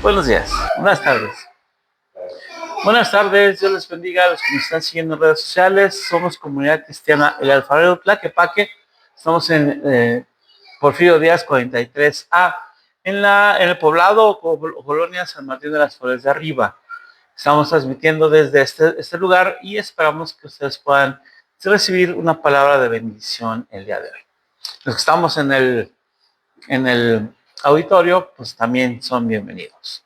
Buenos días, buenas tardes. Buenas tardes, Dios les bendiga a los que nos están siguiendo en redes sociales. Somos Comunidad Cristiana El Alfarero Tlaquepaque. Estamos en Porfirio Díaz 43A, en el poblado Colonia San Martín de las Flores de Arriba. Estamos transmitiendo desde este lugar y esperamos que ustedes puedan recibir una palabra de bendición el día de hoy. Los que estamos en el auditorio, pues también son bienvenidos.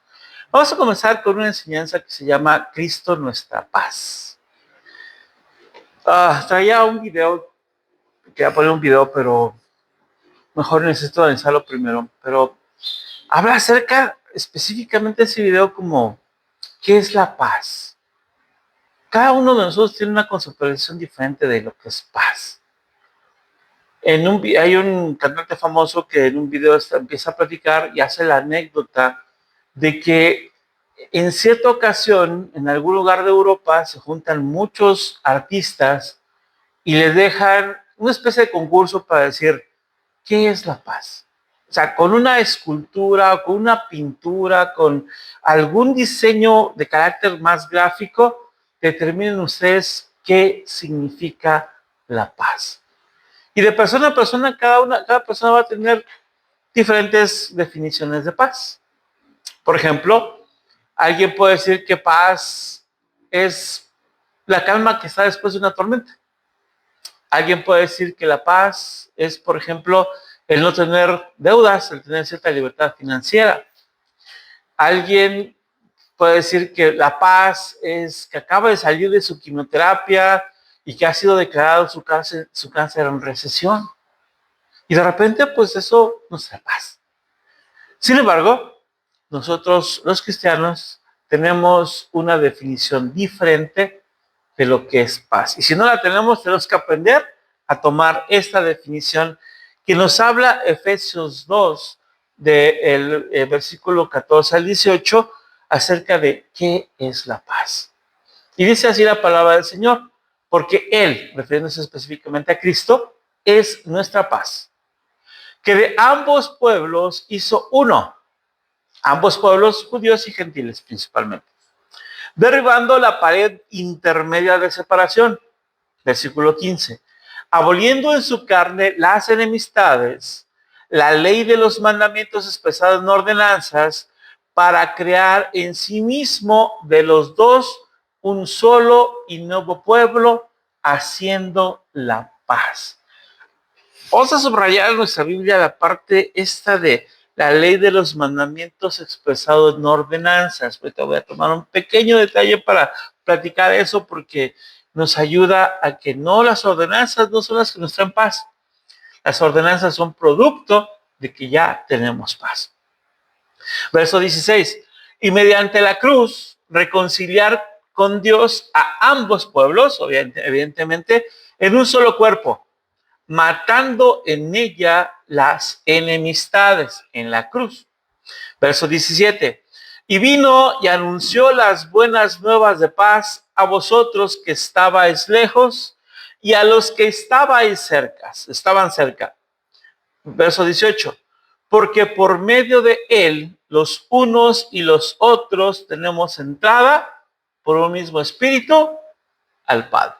Vamos a comenzar con una enseñanza que se llama Cristo Nuestra Paz. Traía un video, quería poner un video, pero mejor necesito analizarlo primero. Pero habla acerca específicamente de ese video como, ¿qué es la paz? Cada uno de nosotros tiene una conceptualización diferente de lo que es paz. Hay un cantante famoso que en un video empieza a platicar y hace la anécdota de que en cierta ocasión, en algún lugar de Europa, se juntan muchos artistas y les dejan una especie de concurso para decir, ¿qué es la paz? O sea, con una escultura, con una pintura, con algún diseño de carácter más gráfico, determinen ustedes qué significa la paz. Y de persona a persona, cada persona va a tener diferentes definiciones de paz. Por ejemplo, alguien puede decir que paz es la calma que está después de una tormenta. Alguien puede decir que la paz es, por ejemplo, el no tener deudas, el tener cierta libertad financiera. Alguien puede decir que la paz es que acaba de salir de su quimioterapia y que ha sido declarado su cáncer en recesión. Y de repente, pues eso no es la paz. Sin embargo, nosotros los cristianos tenemos una definición diferente de lo que es paz. Y si no la tenemos que aprender a tomar esta definición que nos habla Efesios 2, del versículo 14 al 18, acerca de qué es la paz. Y dice así la palabra del Señor, porque Él, refiriéndose específicamente a Cristo, es nuestra paz, que de ambos pueblos hizo uno, ambos pueblos, judíos y gentiles principalmente, derribando la pared intermedia de separación, versículo 15, aboliendo en su carne las enemistades, la ley de los mandamientos expresados en ordenanzas, para crear en sí mismo de los dos un solo y nuevo pueblo, haciendo la paz. Vamos a subrayar en nuestra Biblia la parte esta de la ley de los mandamientos expresado en ordenanzas. Ahorita voy a tomar un pequeño detalle para platicar eso porque nos ayuda a que las ordenanzas no son las que nos traen paz. Las ordenanzas son producto de que ya tenemos paz. Verso 16. Y mediante la cruz reconciliar con Dios a ambos pueblos, evidentemente, en un solo cuerpo, matando en ella las enemistades, en la cruz. Verso 17. Y vino y anunció las buenas nuevas de paz a vosotros que estabais lejos y a los que estaban cerca. Verso 18. Porque por medio de él, los unos y los otros tenemos entrada por un mismo espíritu al Padre.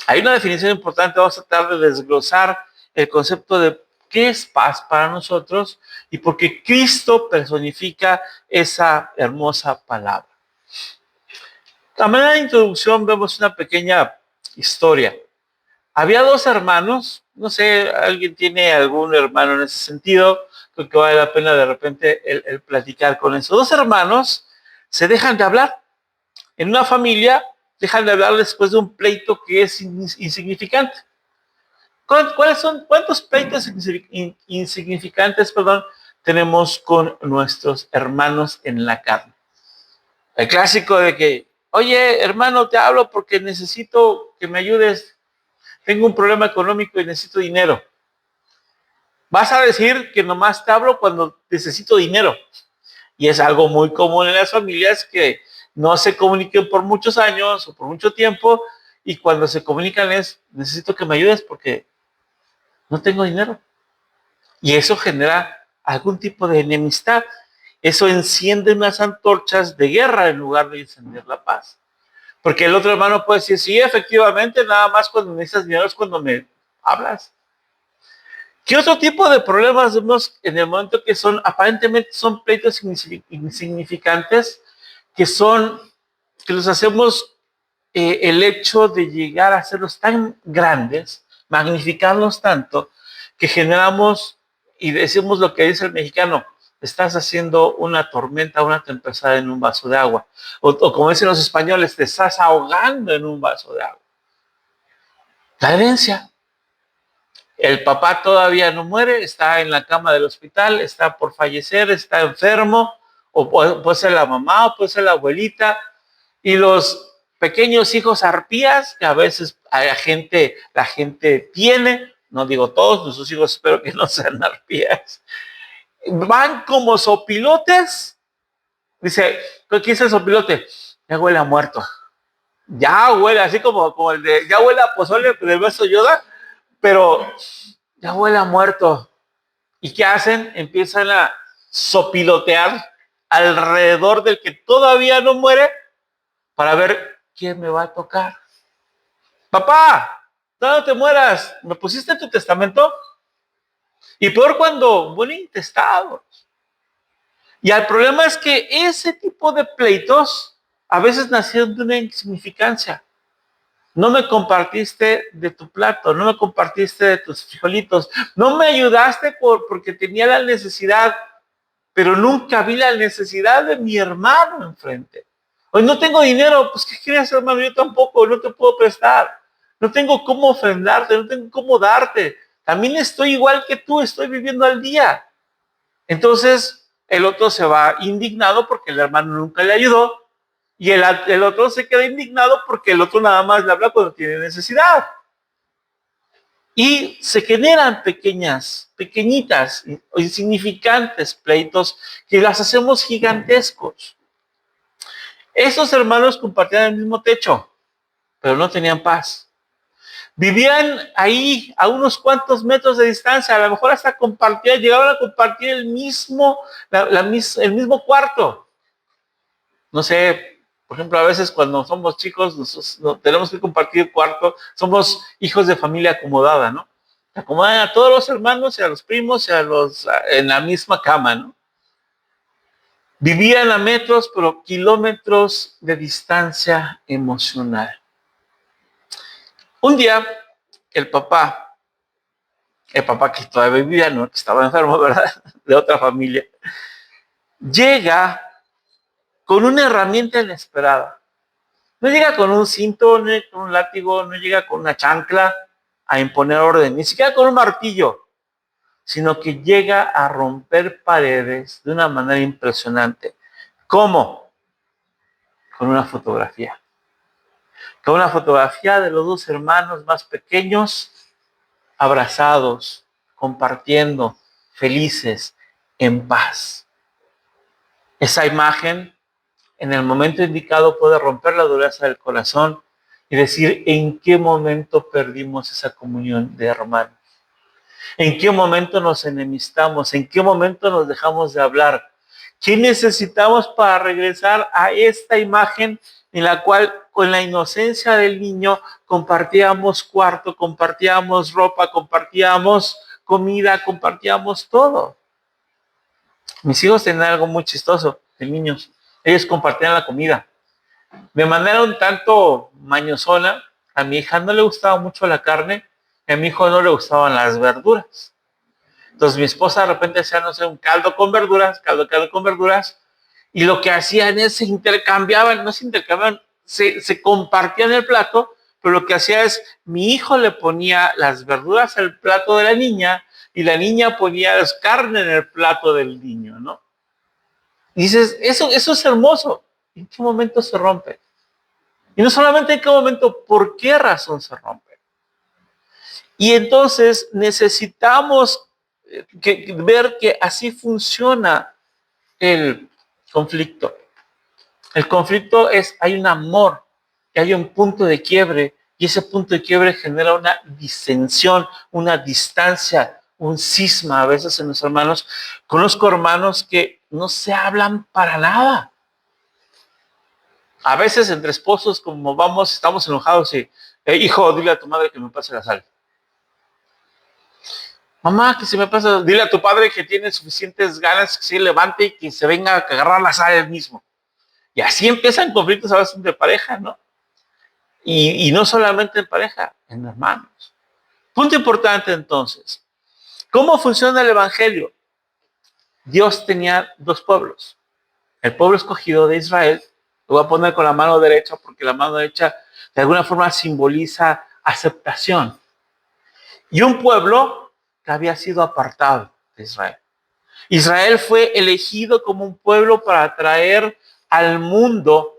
Hay una definición importante, vamos a tratar de desglosar el concepto de qué es paz para nosotros y por qué Cristo personifica esa hermosa palabra. A manera de introducción vemos una pequeña historia. Había dos hermanos, no sé, ¿alguien tiene algún hermano en ese sentido? Creo que vale la pena de repente el platicar con esos dos hermanos. Se dejan de hablar. En una familia dejan de hablar después de un pleito que es insignificante. ¿Cuántos pleitos insignificantes, tenemos con nuestros hermanos en la carne? El clásico de que, oye, hermano, te hablo porque necesito que me ayudes. Tengo un problema económico y necesito dinero. Vas a decir que nomás te hablo cuando necesito dinero. Y es algo muy común en las familias que no se comuniquen por muchos años o por mucho tiempo y cuando se comunican es, necesito que me ayudes porque no tengo dinero. Y eso genera algún tipo de enemistad. Eso enciende unas antorchas de guerra en lugar de encender la paz. Porque el otro hermano puede decir, sí, efectivamente, nada más cuando necesitas dinero es cuando me hablas. ¿Qué otro tipo de problemas vemos en el momento que son, aparentemente son pleitos insignificantes, que los hacemos el hecho de llegar a hacerlos tan grandes, magnificarlos tanto, que generamos y decimos lo que dice el mexicano, estás haciendo una tormenta, una tempestad en un vaso de agua. O como dicen los españoles, te estás ahogando en un vaso de agua. La herencia. El papá todavía no muere, está en la cama del hospital, está por fallecer, está enfermo, o puede ser la mamá, o puede ser la abuelita, y los pequeños hijos arpías que a veces la gente tiene, no digo todos, nuestros hijos espero que no sean arpías, van como sopilotes, dice, ¿qué es el sopilote? Ya huele a muerto, ya huele, así como el de, ya huele a pozole del beso Yoda, pero ya huele a muerto. ¿Y qué hacen? Empiezan a sopilotear alrededor del que todavía no muere para ver quién me va a tocar. Papá, no te mueras, ¿me pusiste en tu testamento? Y peor cuando mueren intestados. Y el problema es que ese tipo de pleitos a veces nacieron de una insignificancia. No me compartiste de tu plato, no me compartiste de tus frijolitos, no me ayudaste porque tenía la necesidad, pero nunca vi la necesidad de mi hermano enfrente. Hoy no tengo dinero, pues ¿qué quieres, hermano? Yo tampoco, no te puedo prestar. No tengo cómo ofrendarte, no tengo cómo darte. También estoy igual que tú, estoy viviendo al día. Entonces, el otro se va indignado porque el hermano nunca le ayudó y el otro se queda indignado porque el otro nada más le habla cuando tiene necesidad. Y se generan pequeñitas o insignificantes pleitos que las hacemos gigantescos. Esos hermanos compartían el mismo techo, pero no tenían paz. Vivían ahí a unos cuantos metros de distancia, a lo mejor hasta compartían, llegaban a compartir el mismo cuarto. No sé, por ejemplo, a veces cuando somos chicos tenemos que compartir el cuarto, somos hijos de familia acomodada, ¿no? Acomodan a todos los hermanos y a los primos y en la misma cama, ¿no? Vivían a metros, pero kilómetros de distancia emocional. Un día, el papá que todavía vivía, no, que estaba enfermo, ¿verdad? De otra familia, llega con una herramienta inesperada. No llega con un cinto, no llega con un látigo, no llega con una chancla a imponer orden, ni siquiera con un martillo, sino que llega a romper paredes de una manera impresionante. ¿Cómo? Con una fotografía. Con una fotografía de los dos hermanos más pequeños, abrazados, compartiendo, felices, en paz. Esa imagen, en el momento indicado, puede romper la dureza del corazón y decir en qué momento perdimos esa comunión de hermanos. ¿En qué momento nos enemistamos? ¿En qué momento nos dejamos de hablar? ¿Qué necesitamos para regresar a esta imagen en la cual con la inocencia del niño compartíamos cuarto, compartíamos ropa, compartíamos comida, compartíamos todo? Mis hijos tenían algo muy chistoso de niños. Ellos compartían la comida. De manera un tanto mañosona, a mi hija no le gustaba mucho la carne, y a mi hijo no le gustaban las verduras. Entonces mi esposa de repente hacía, no sé, un caldo con verduras, y lo que hacían es se compartían el plato, pero lo que hacía es, mi hijo le ponía las verduras al plato de la niña, y la niña ponía las carne en el plato del niño, ¿no? Y dices, eso es hermoso. ¿En qué momento se rompe? Y no solamente en qué momento, ¿por qué razón se rompe? Y entonces necesitamos ver que así funciona el conflicto. El conflicto hay un amor, y hay un punto de quiebre, y ese punto de quiebre genera una disensión, una distancia, un cisma a veces en los hermanos. Conozco hermanos que no se hablan para nada. A veces entre esposos, como vamos, estamos enojados y, hijo, dile a tu madre que me pase la sal. Mamá, que se me pasa, dile a tu padre que tiene suficientes ganas que se levante y que se venga a agarrar la sal él mismo. Y así empiezan conflictos a veces entre pareja, ¿no? Y no solamente en pareja, en hermanos. Punto importante entonces. ¿Cómo funciona el evangelio? Dios tenía dos pueblos. El pueblo escogido de Israel, lo voy a poner con la mano derecha porque la mano derecha de alguna forma simboliza aceptación. Y un pueblo que había sido apartado de Israel. Israel fue elegido como un pueblo para traer al mundo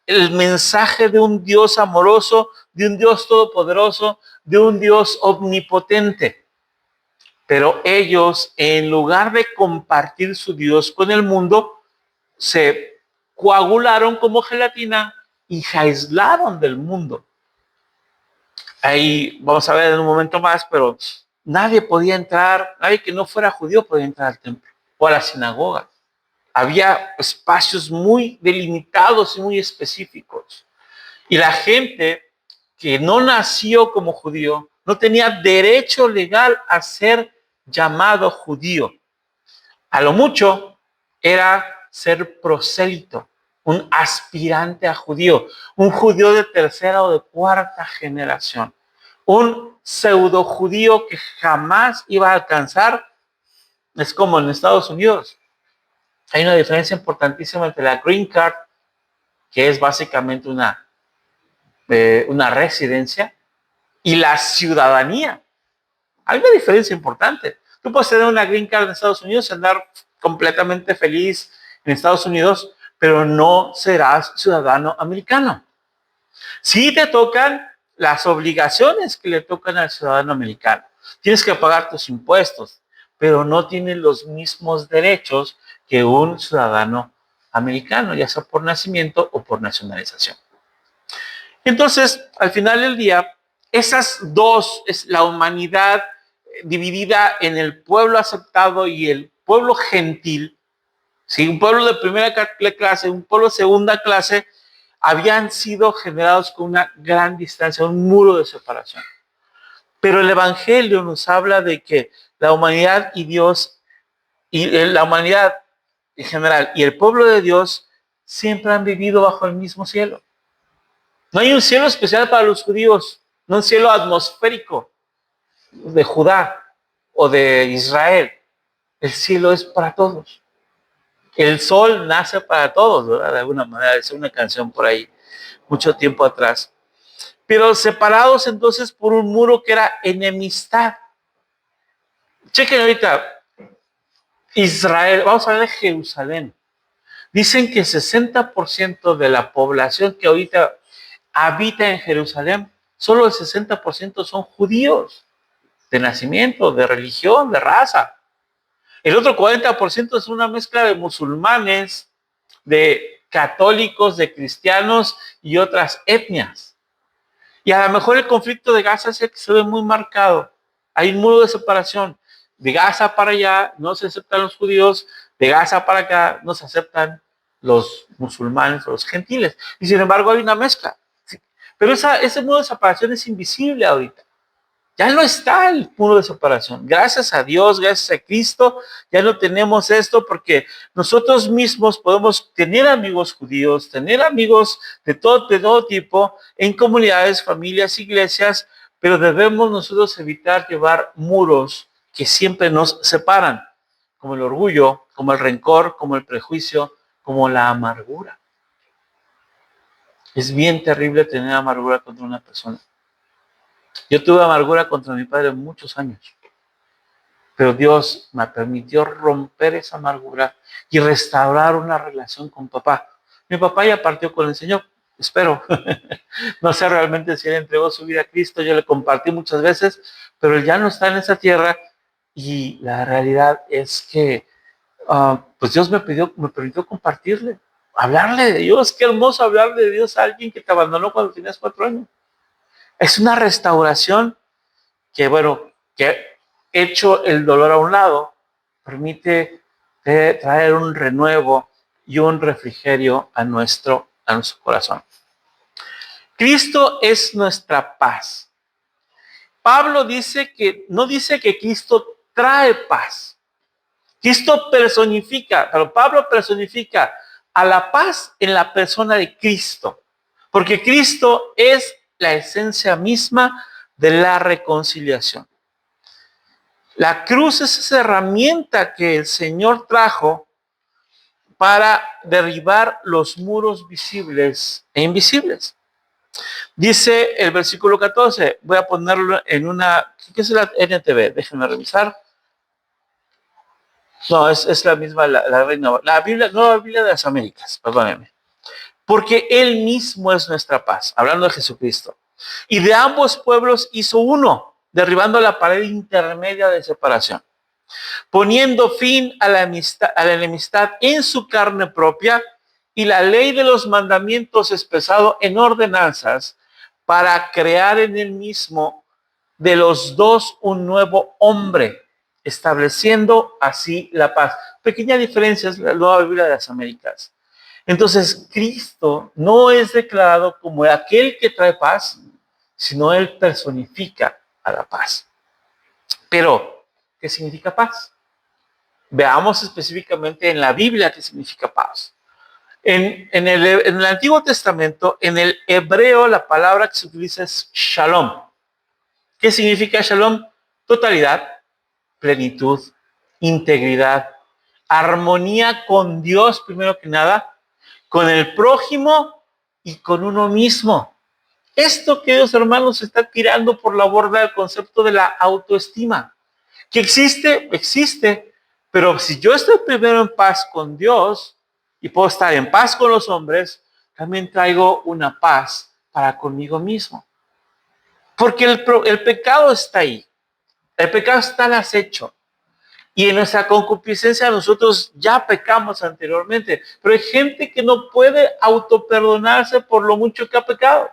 el mensaje de un Dios amoroso, de un Dios todopoderoso, de un Dios omnipotente. Pero ellos, en lugar de compartir su Dios con el mundo, se coagularon como gelatina y se aislaron del mundo. Ahí vamos a ver en un momento más, pero nadie podía entrar, nadie que no fuera judío podía entrar al templo o a la sinagoga. Había espacios muy delimitados y muy específicos. Y la gente que no nació como judío no tenía derecho legal a ser llamado judío. A lo mucho era ser prosélito, un aspirante a judío, un judío de tercera o de cuarta generación, un pseudo judío que jamás iba a alcanzar. Es como en Estados Unidos. Hay una diferencia importantísima entre la green card, que es básicamente una residencia, y la ciudadanía. Hay una diferencia importante. Tú puedes tener una green card en Estados Unidos y andar completamente feliz en Estados Unidos, pero no serás ciudadano americano. Sí te tocan las obligaciones que le tocan al ciudadano americano. Tienes que pagar tus impuestos, pero no tienes los mismos derechos que un ciudadano americano, ya sea por nacimiento o por nacionalización. Entonces, al final del día, esas dos, es la humanidad dividida en el pueblo aceptado y el pueblo gentil, ¿sí? Un pueblo de primera clase, un pueblo de segunda clase, habían sido generados con una gran distancia, un muro de separación. Pero el Evangelio nos habla de que la humanidad y Dios, y la humanidad en general, y el pueblo de Dios, siempre han vivido bajo el mismo cielo. No hay un cielo especial para los judíos, no un cielo atmosférico de Judá o de Israel. El cielo es para todos. El sol nace para todos, ¿verdad? De alguna manera, es una canción por ahí, mucho tiempo atrás. Pero separados entonces por un muro que era enemistad. Chequen ahorita, Israel, vamos a hablar de Jerusalén. Dicen que 60% de la población que ahorita habita en Jerusalén, solo el 60% son judíos, de nacimiento, de religión, de raza. El otro 40% es una mezcla de musulmanes, de católicos, de cristianos y otras etnias. Y a lo mejor el conflicto de Gaza es el que se ve muy marcado. Hay un muro de separación. De Gaza para allá no se aceptan los judíos, de Gaza para acá no se aceptan los musulmanes o los gentiles. Y sin embargo hay una mezcla. Pero ese muro de separación es invisible ahorita. Ya no está el muro de separación. Gracias a Dios, gracias a Cristo, ya no tenemos esto porque nosotros mismos podemos tener amigos judíos, tener amigos de todo tipo en comunidades, familias, iglesias, pero debemos nosotros evitar llevar muros que siempre nos separan, como el orgullo, como el rencor, como el prejuicio, como la amargura. Es bien terrible tener amargura contra una persona. Yo tuve amargura contra mi padre muchos años, pero Dios me permitió romper esa amargura y restaurar una relación con papá. Mi papá ya partió con el Señor, espero. No sé realmente si él entregó su vida a Cristo, yo le compartí muchas veces, pero él ya no está en esa tierra Y la realidad es que pues Dios me permitió compartirle, hablarle de Dios. Qué hermoso hablarle de Dios a alguien que te abandonó cuando tenías 4 años. Es una restauración que, bueno, que hecho el dolor a un lado, permite traer un renuevo y un refrigerio a nuestro corazón. Cristo es nuestra paz. Pablo no dice que Cristo trae paz. Cristo personifica, pero Pablo personifica a la paz en la persona de Cristo, porque Cristo es la esencia misma de la reconciliación. La cruz es esa herramienta que el Señor trajo para derribar los muros visibles e invisibles. Dice el versículo 14, voy a ponerlo en una, ¿qué es la NTV? Déjenme revisar. No, es la misma, la Biblia, no la Biblia de las Américas, perdónenme. Porque Él mismo es nuestra paz, hablando de Jesucristo. Y de ambos pueblos hizo uno, derribando la pared intermedia de separación, poniendo fin a la enemistad en su carne propia, y la ley de los mandamientos expresado en ordenanzas para crear en él mismo de los dos un nuevo hombre, estableciendo así la paz. Pequeña diferencia es la Nueva Biblia de las Américas. Entonces, Cristo no es declarado como aquel que trae paz, sino Él personifica a la paz. Pero, ¿qué significa paz? Veamos específicamente en la Biblia qué significa paz. En el Antiguo Testamento, en el hebreo, la palabra que se utiliza es shalom. ¿Qué significa shalom? Totalidad, plenitud, integridad, armonía con Dios, primero que nada, con el prójimo y con uno mismo. Esto, queridos hermanos, se está tirando por la borda el concepto de la autoestima. Que existe, pero si yo estoy primero en paz con Dios y puedo estar en paz con los hombres, también traigo una paz para conmigo mismo. Porque el pecado está ahí. El pecado está al acecho. Y en nuestra concupiscencia nosotros ya pecamos anteriormente. Pero hay gente que no puede autoperdonarse por lo mucho que ha pecado.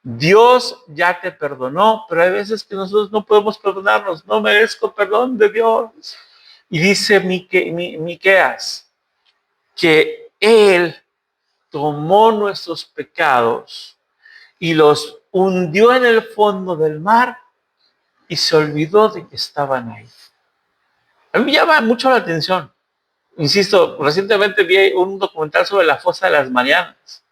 Dios ya te perdonó, pero hay veces que nosotros no podemos perdonarnos. No merezco perdón de Dios. Y dice Miqueas que Él tomó nuestros pecados y los hundió en el fondo del mar y se olvidó de que estaban ahí. A mí me llama mucho la atención. Insisto, recientemente vi un documental sobre la fosa de las Marianas.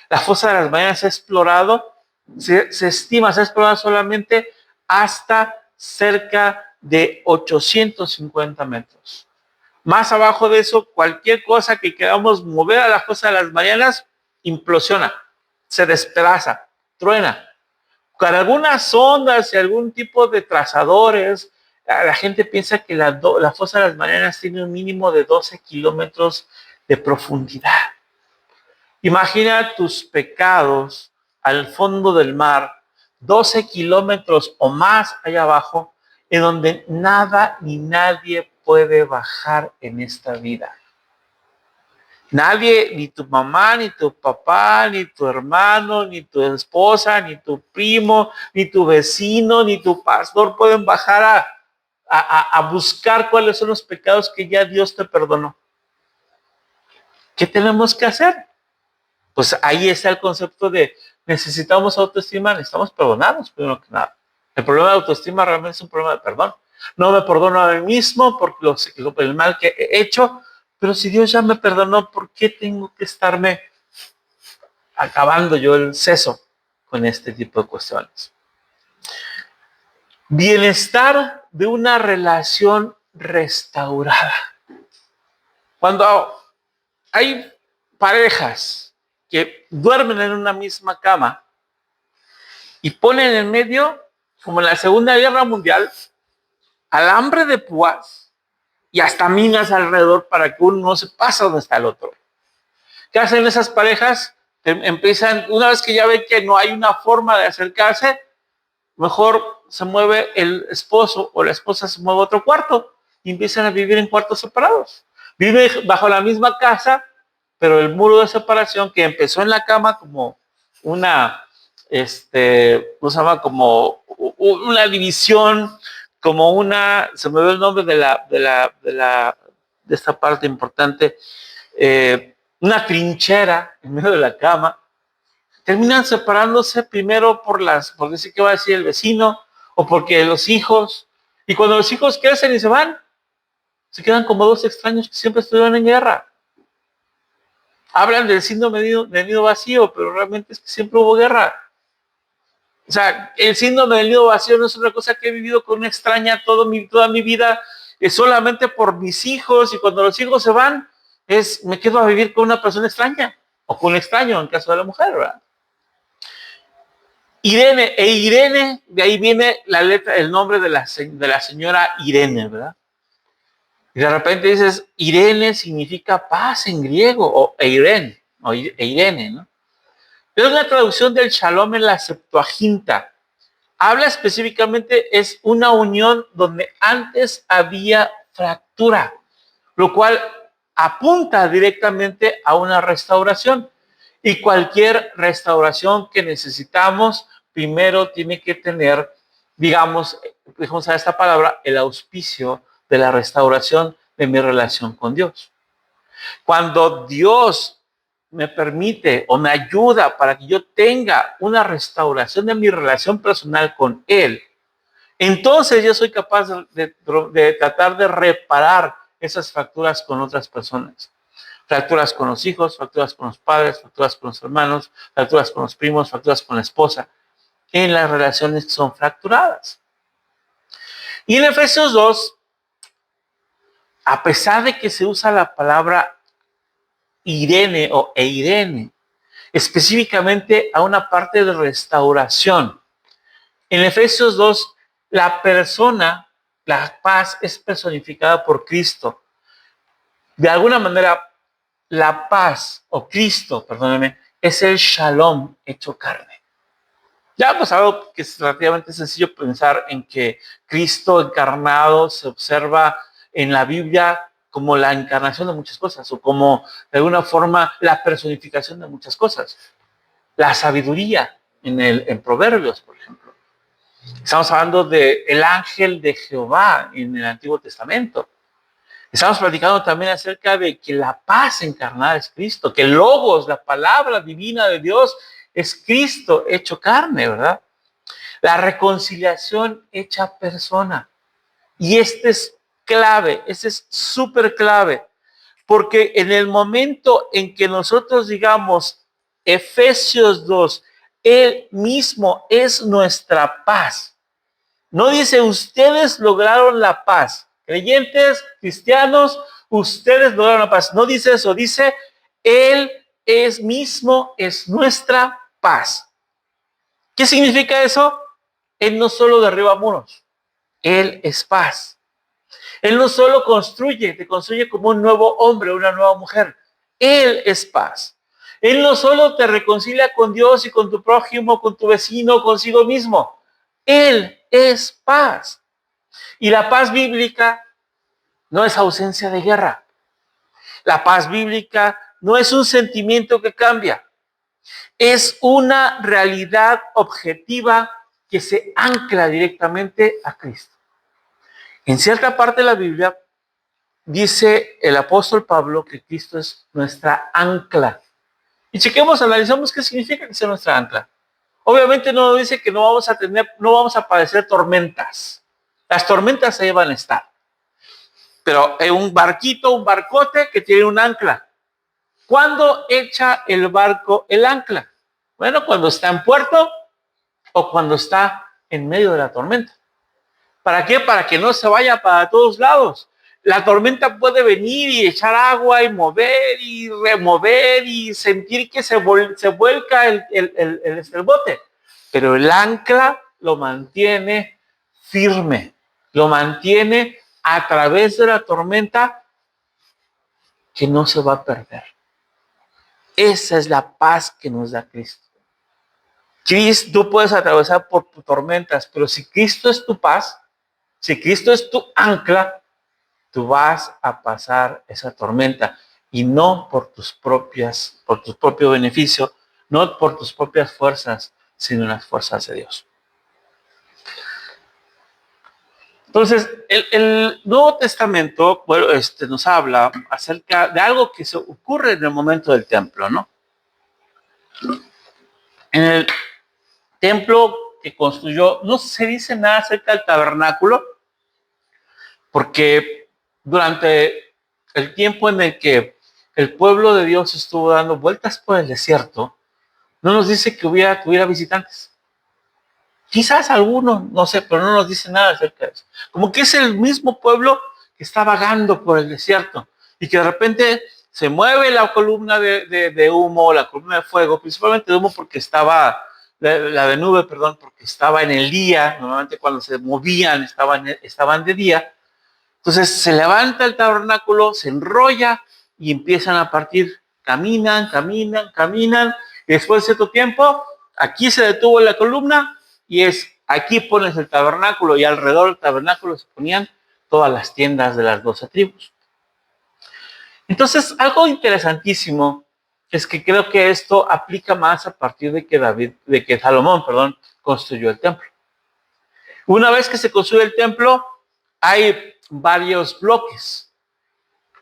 La fosa de las Marianas se ha explorado, se estima, se ha explorado solamente hasta cerca de 850 metros. Más abajo de eso, cualquier cosa que queramos mover a la fosa de las Marianas implosiona, se despedaza, truena. Con algunas ondas y algún tipo de trazadores, la gente piensa que la fosa de las Marianas tiene un mínimo de 12 kilómetros de profundidad. Imagina tus pecados al fondo del mar, 12 kilómetros o más allá abajo, en donde nada ni nadie puede bajar en esta vida. Nadie, ni tu mamá, ni tu papá, ni tu hermano, ni tu esposa, ni tu primo, ni tu vecino, ni tu pastor pueden bajar a buscar cuáles son los pecados que ya Dios te perdonó. ¿Qué tenemos que hacer? Pues ahí está el concepto de necesitamos autoestima, necesitamos perdonarnos primero que nada. El problema de autoestima realmente es un problema de perdón. No me perdono a mí mismo por el mal que he hecho, pero si Dios ya me perdonó, ¿por qué tengo que estarme acabando yo el seso con este tipo de cuestiones? Bienestar de una relación restaurada. Cuando hay parejas que duermen en una misma cama y ponen en medio, como en la Segunda Guerra Mundial, alambre de púas y hasta minas alrededor para que uno no se pase donde está el otro. ¿Qué hacen esas parejas? Empiezan, una vez que ya ven que no hay una forma de acercarse, mejor se mueve el esposo o la esposa se mueve a otro cuarto y empiezan a vivir en cuartos separados. Vive bajo la misma casa, pero el muro de separación que empezó en la cama como una, ¿cómo se llama? Como una división, como una, se me ve el nombre de esta parte importante, una trinchera en medio de la cama. Terminan separándose primero por decir que va a decir el vecino o porque los hijos, y cuando los hijos crecen y se van, se quedan como dos extraños que siempre estuvieron en guerra. Hablan del síndrome del nido vacío, pero realmente es que siempre hubo guerra. O sea, el síndrome del nido vacío no es otra cosa que he vivido con una extraña toda mi vida, es solamente por mis hijos, y cuando los hijos se van, me quedo a vivir con una persona extraña, o con un extraño en caso de la mujer, ¿verdad? Irene, de ahí viene la letra, el nombre de la señora Irene, ¿verdad? Y de repente dices, Irene significa paz en griego, o Eirene, ¿no? Es una traducción del Shalom en la Septuaginta. Habla específicamente, es una unión donde antes había fractura, lo cual apunta directamente a una restauración. Y cualquier restauración que necesitamos, primero tiene que tener, digamos a esta palabra, el auspicio de la restauración de mi relación con Dios. Cuando Dios me permite o me ayuda para que yo tenga una restauración de mi relación personal con Él, entonces yo soy capaz de tratar de reparar esas fracturas con otras personas. Fracturas con los hijos, fracturas con los padres, fracturas con los hermanos, fracturas con los primos, fracturas con la esposa, en las relaciones que son fracturadas. Y en Efesios 2, a pesar de que se usa la palabra Irene o Eirene, específicamente a una parte de restauración, en Efesios 2, la persona, la paz es personificada por Cristo. De alguna manera, la paz, o Cristo, perdónenme, es el Shalom hecho carne. Ya hemos hablado que es relativamente sencillo pensar en que Cristo encarnado se observa en la Biblia como la encarnación de muchas cosas, o como de alguna forma la personificación de muchas cosas. La sabiduría en Proverbios, por ejemplo. Estamos hablando del ángel de Jehová en el Antiguo Testamento. Estamos platicando también acerca de que la paz encarnada es Cristo, que el Logos, la palabra divina de Dios, es Cristo hecho carne, ¿verdad? La reconciliación hecha persona. Y este es clave, este es súper clave, porque en el momento en que nosotros digamos Efesios 2, Él mismo es nuestra paz. No dice ustedes lograron la paz. Creyentes, cristianos, ustedes lograron la paz. No dice eso, dice Él mismo es nuestra paz. ¿Qué significa eso? Él no solo derriba muros, Él es paz. Él no solo te construye como un nuevo hombre, una nueva mujer. Él es paz. Él no solo te reconcilia con Dios y con tu prójimo, con tu vecino, consigo mismo. Él es paz. Y la paz bíblica no es ausencia de guerra. La paz bíblica no es un sentimiento que cambia. Es una realidad objetiva que se ancla directamente a Cristo. En cierta parte de la Biblia dice el apóstol Pablo que Cristo es nuestra ancla. Y chequemos, analizamos qué significa que sea nuestra ancla. Obviamente no dice que no vamos a padecer tormentas. Las tormentas ahí van a estar. Pero hay un barquito, un barcote que tiene un ancla. ¿Cuándo echa el barco el ancla? Bueno, cuando está en puerto o cuando está en medio de la tormenta. ¿Para qué? Para que no se vaya para todos lados. La tormenta puede venir y echar agua y mover y remover y sentir que se vuelca el bote. Pero el ancla lo mantiene firme, lo mantiene a través de la tormenta, que no se va a perder. Esa es la paz que nos da Cristo. Tú puedes atravesar por tormentas, pero si Cristo es tu paz, si Cristo es tu ancla, tú vas a pasar esa tormenta y no por tu propio beneficio, no por tus propias fuerzas, sino las fuerzas de Dios. Entonces, el Nuevo Testamento, bueno, nos habla acerca de algo que se ocurre en el momento del templo, ¿no? En el templo que construyó, no se dice nada acerca del tabernáculo, porque durante el tiempo en el que el pueblo de Dios estuvo dando vueltas por el desierto, no nos dice que tuviera visitantes. Quizás algunos, no sé, pero no nos dice nada acerca de eso. Como que es el mismo pueblo que está vagando por el desierto y que de repente se mueve la columna de humo, la columna de fuego, principalmente de humo porque estaba, la de nube, perdón, porque estaba en el día. Normalmente cuando se movían estaban de día. Entonces se levanta el tabernáculo, se enrolla y empiezan a partir. Caminan, y después de cierto tiempo, aquí se detuvo la columna y aquí pones el tabernáculo, y alrededor del tabernáculo se ponían todas las tiendas de las 12 tribus. Entonces, algo interesantísimo es que creo que esto aplica más a partir de que Salomón, construyó el templo. Una vez que se construye el templo, hay varios bloques.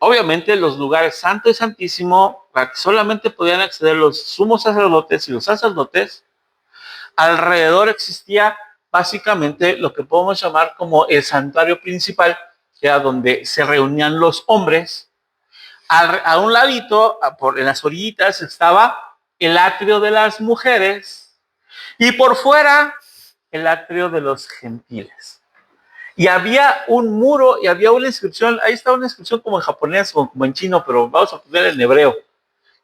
Obviamente los lugares santo y santísimo, para que solamente podían acceder los sumos sacerdotes y los sacerdotes. Alrededor existía básicamente lo que podemos llamar como el santuario principal, que era donde se reunían los hombres. A un ladito, en las orillitas, estaba el atrio de las mujeres y por fuera el atrio de los gentiles. Y había un muro y había una inscripción, ahí está una inscripción como en japonés o como en chino, pero vamos a poner en hebreo,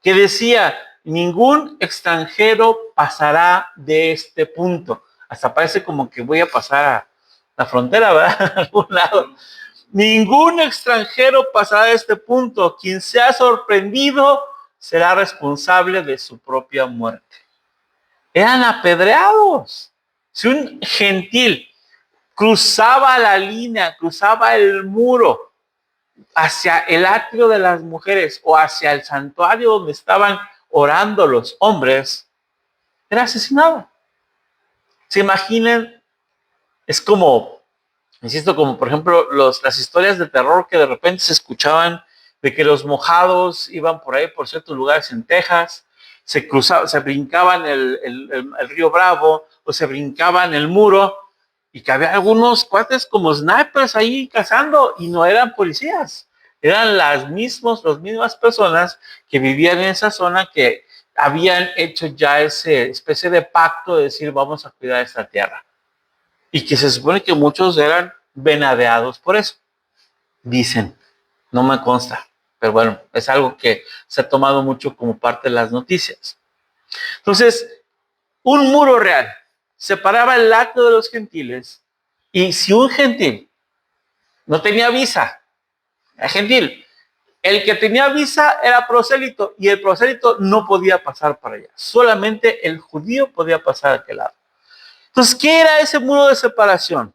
que decía: ningún extranjero pasará de este punto. Hasta parece como que voy a pasar a la frontera, ¿verdad? A algún lado. Ningún extranjero pasará de este punto. Quien sea sorprendido será responsable de su propia muerte. Eran apedreados. Si un gentil cruzaba la línea, cruzaba el muro hacia el atrio de las mujeres o hacia el santuario donde estaban orando los hombres, era asesinado. ¿Se imaginan? Es como, insisto, como por ejemplo las historias de terror que de repente se escuchaban de que los mojados iban por ahí por ciertos lugares en Texas, se brincaban el río Bravo o se brincaban el muro, y que había algunos cuates como snipers ahí cazando y no eran policías, eran las mismas personas que vivían en esa zona, que habían hecho ya esa especie de pacto de decir: vamos a cuidar esta tierra. Y que se supone que muchos eran venadeados por eso. Dicen, no me consta, pero bueno, es algo que se ha tomado mucho como parte de las noticias. Entonces, un muro real separaba el atrio de los gentiles, y si un gentil no tenía visa, el gentil, el que tenía visa era prosélito, y el prosélito no podía pasar para allá. Solamente el judío podía pasar a aquel lado. Entonces, ¿qué era ese muro de separación?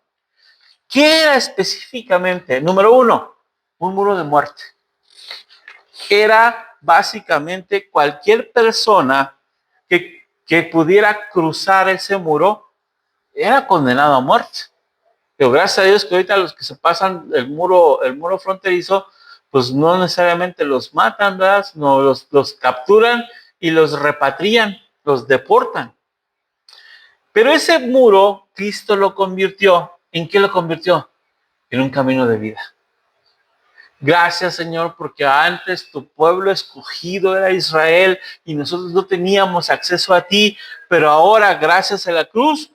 ¿Qué era específicamente? Número uno, un muro de muerte. Era básicamente cualquier persona que pudiera cruzar ese muro era condenado a muerte. Pero gracias a Dios que ahorita los que se pasan el muro fronterizo, pues no necesariamente los matan, ¿verdad? No, los capturan y los repatrian, los deportan. Pero ese muro, Cristo lo convirtió, ¿en qué lo convirtió? En un camino de vida. Gracias, Señor, porque antes tu pueblo escogido era Israel y nosotros no teníamos acceso a ti, pero ahora, gracias a la cruz,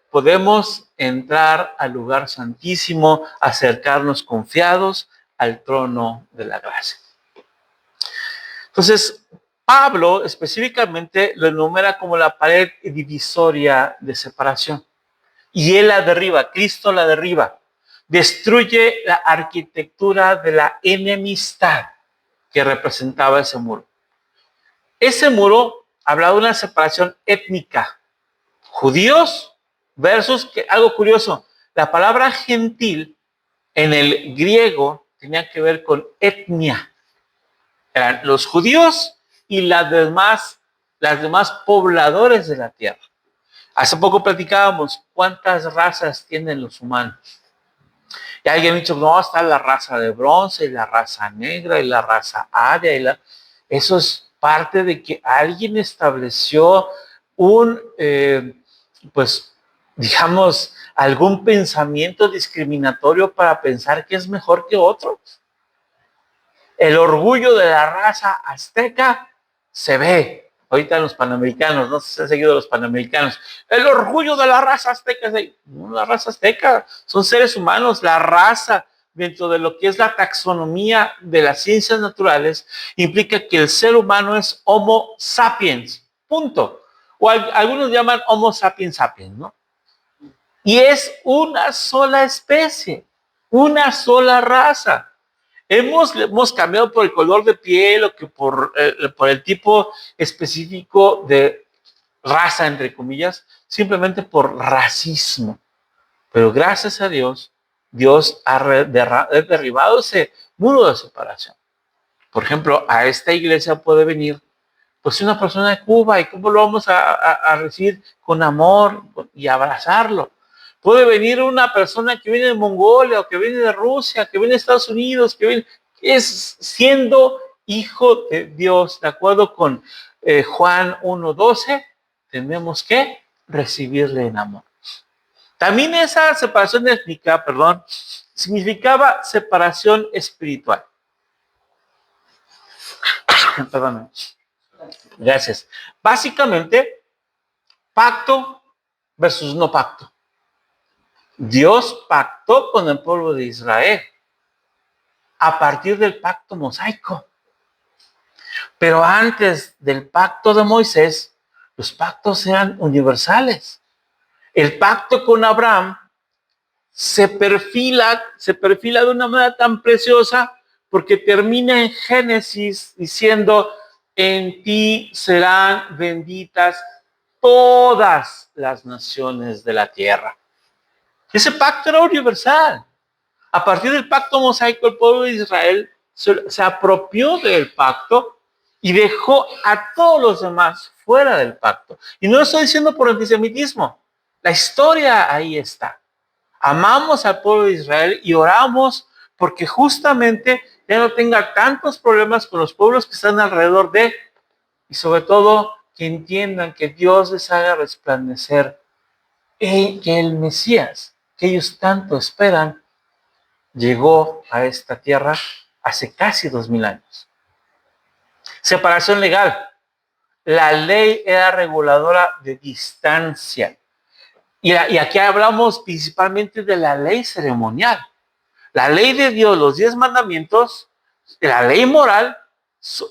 podemos entrar al lugar santísimo, acercarnos confiados al trono de la gracia. Entonces, Pablo específicamente lo enumera como la pared divisoria de separación. Y él la derriba, Cristo la derriba. Destruye la arquitectura de la enemistad que representaba ese muro. Ese muro hablaba de una separación étnica. Judíos versus, algo curioso, la palabra gentil en el griego tenía que ver con etnia. Eran los judíos y las demás pobladores de la tierra. Hace poco platicábamos cuántas razas tienen los humanos. Y alguien ha dicho, no, está la raza de bronce, y la raza negra, y la raza aria. Eso es parte de que alguien estableció pues, digamos, algún pensamiento discriminatorio para pensar que es mejor que otros. El orgullo de la raza azteca se ve. Ahorita en los panamericanos, no sé si han seguido los panamericanos. El orgullo de la raza azteca. No, la raza azteca son seres humanos. La raza, dentro de lo que es la taxonomía de las ciencias naturales, implica que el ser humano es Homo sapiens. Punto. O algunos llaman Homo sapiens sapiens, ¿no? Y es una sola especie, una sola raza. Hemos cambiado por el color de piel o que por el tipo específico de raza, entre comillas, simplemente por racismo. Pero gracias a Dios, Dios ha derribado ese muro de separación. Por ejemplo, a esta iglesia puede venir pues una persona de Cuba, y cómo lo vamos a recibir con amor y abrazarlo. Puede venir una persona que viene de Mongolia o que viene de Rusia, que viene de Estados Unidos, es siendo hijo de Dios, de acuerdo con Juan 1:12, tenemos que recibirle en amor. También esa separación étnica, significaba separación espiritual. Perdón. Gracias. Básicamente, pacto versus no pacto. Dios pactó con el pueblo de Israel a partir del pacto mosaico. Pero antes del pacto de Moisés, los pactos eran universales. El pacto con Abraham se perfila de una manera tan preciosa porque termina en Génesis diciendo: en ti serán benditas todas las naciones de la tierra. Ese pacto era universal. A partir del pacto mosaico, el pueblo de Israel se apropió del pacto y dejó a todos los demás fuera del pacto. Y no lo estoy diciendo por antisemitismo. La historia ahí está. Amamos al pueblo de Israel y oramos porque justamente ya no tenga tantos problemas con los pueblos que están alrededor de, y sobre todo que entiendan que Dios les haga resplandecer que el Mesías que ellos tanto esperan llegó a esta tierra hace casi 2000 años. Separación legal. La ley era reguladora de distancia. Y aquí hablamos principalmente de la ley ceremonial. La ley de Dios, los 10 mandamientos, la ley moral,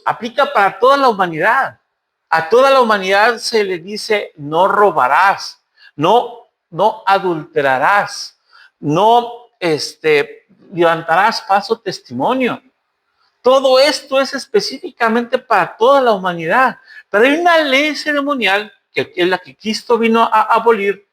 aplica para toda la humanidad. A toda la humanidad se le dice: no robarás, no adulterarás, no levantarás falso testimonio. Todo esto es específicamente para toda la humanidad. Pero hay una ley ceremonial que es la que Cristo vino a abolir,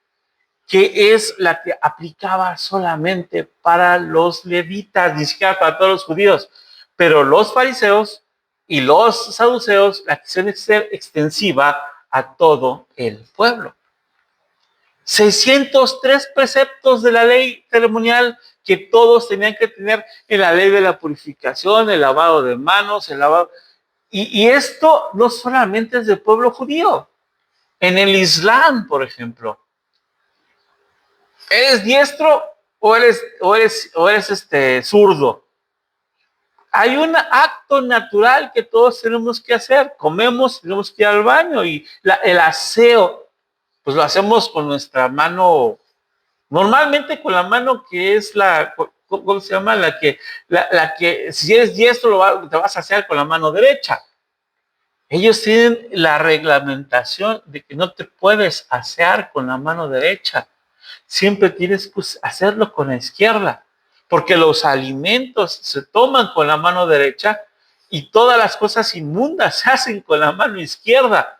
que es la que aplicaba solamente para los levitas, ni siquiera para todos los judíos. Pero los fariseos y los saduceos la quisieron ser extensiva a todo el pueblo. 603 preceptos de la ley ceremonial que todos tenían que tener en la ley de la purificación, el lavado de manos, y esto no solamente es del pueblo judío. En el Islam, por ejemplo, ¿eres diestro o eres zurdo? Hay un acto natural que todos tenemos que hacer. Comemos, tenemos que ir al baño, y el aseo pues lo hacemos con nuestra mano, normalmente con la mano que es ¿cómo se llama? La que si eres diestro te vas a hacer con la mano derecha. Ellos tienen la reglamentación de que no te puedes asear con la mano derecha. Siempre tienes que hacerlo con la izquierda, porque los alimentos se toman con la mano derecha y todas las cosas inmundas se hacen con la mano izquierda.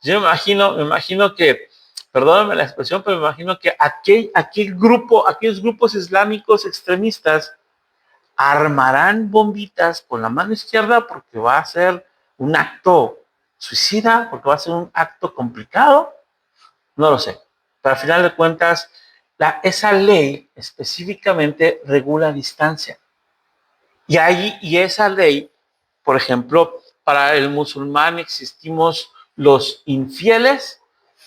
Yo me imagino que perdóname la expresión, pero me imagino que aquellos grupos islámicos extremistas armarán bombitas con la mano izquierda porque va a ser un acto suicida, porque va a ser un acto complicado, no lo sé. Pero al final de cuentas, esa ley específicamente regula distancia. Y esa ley, por ejemplo, para el musulmán existimos los infieles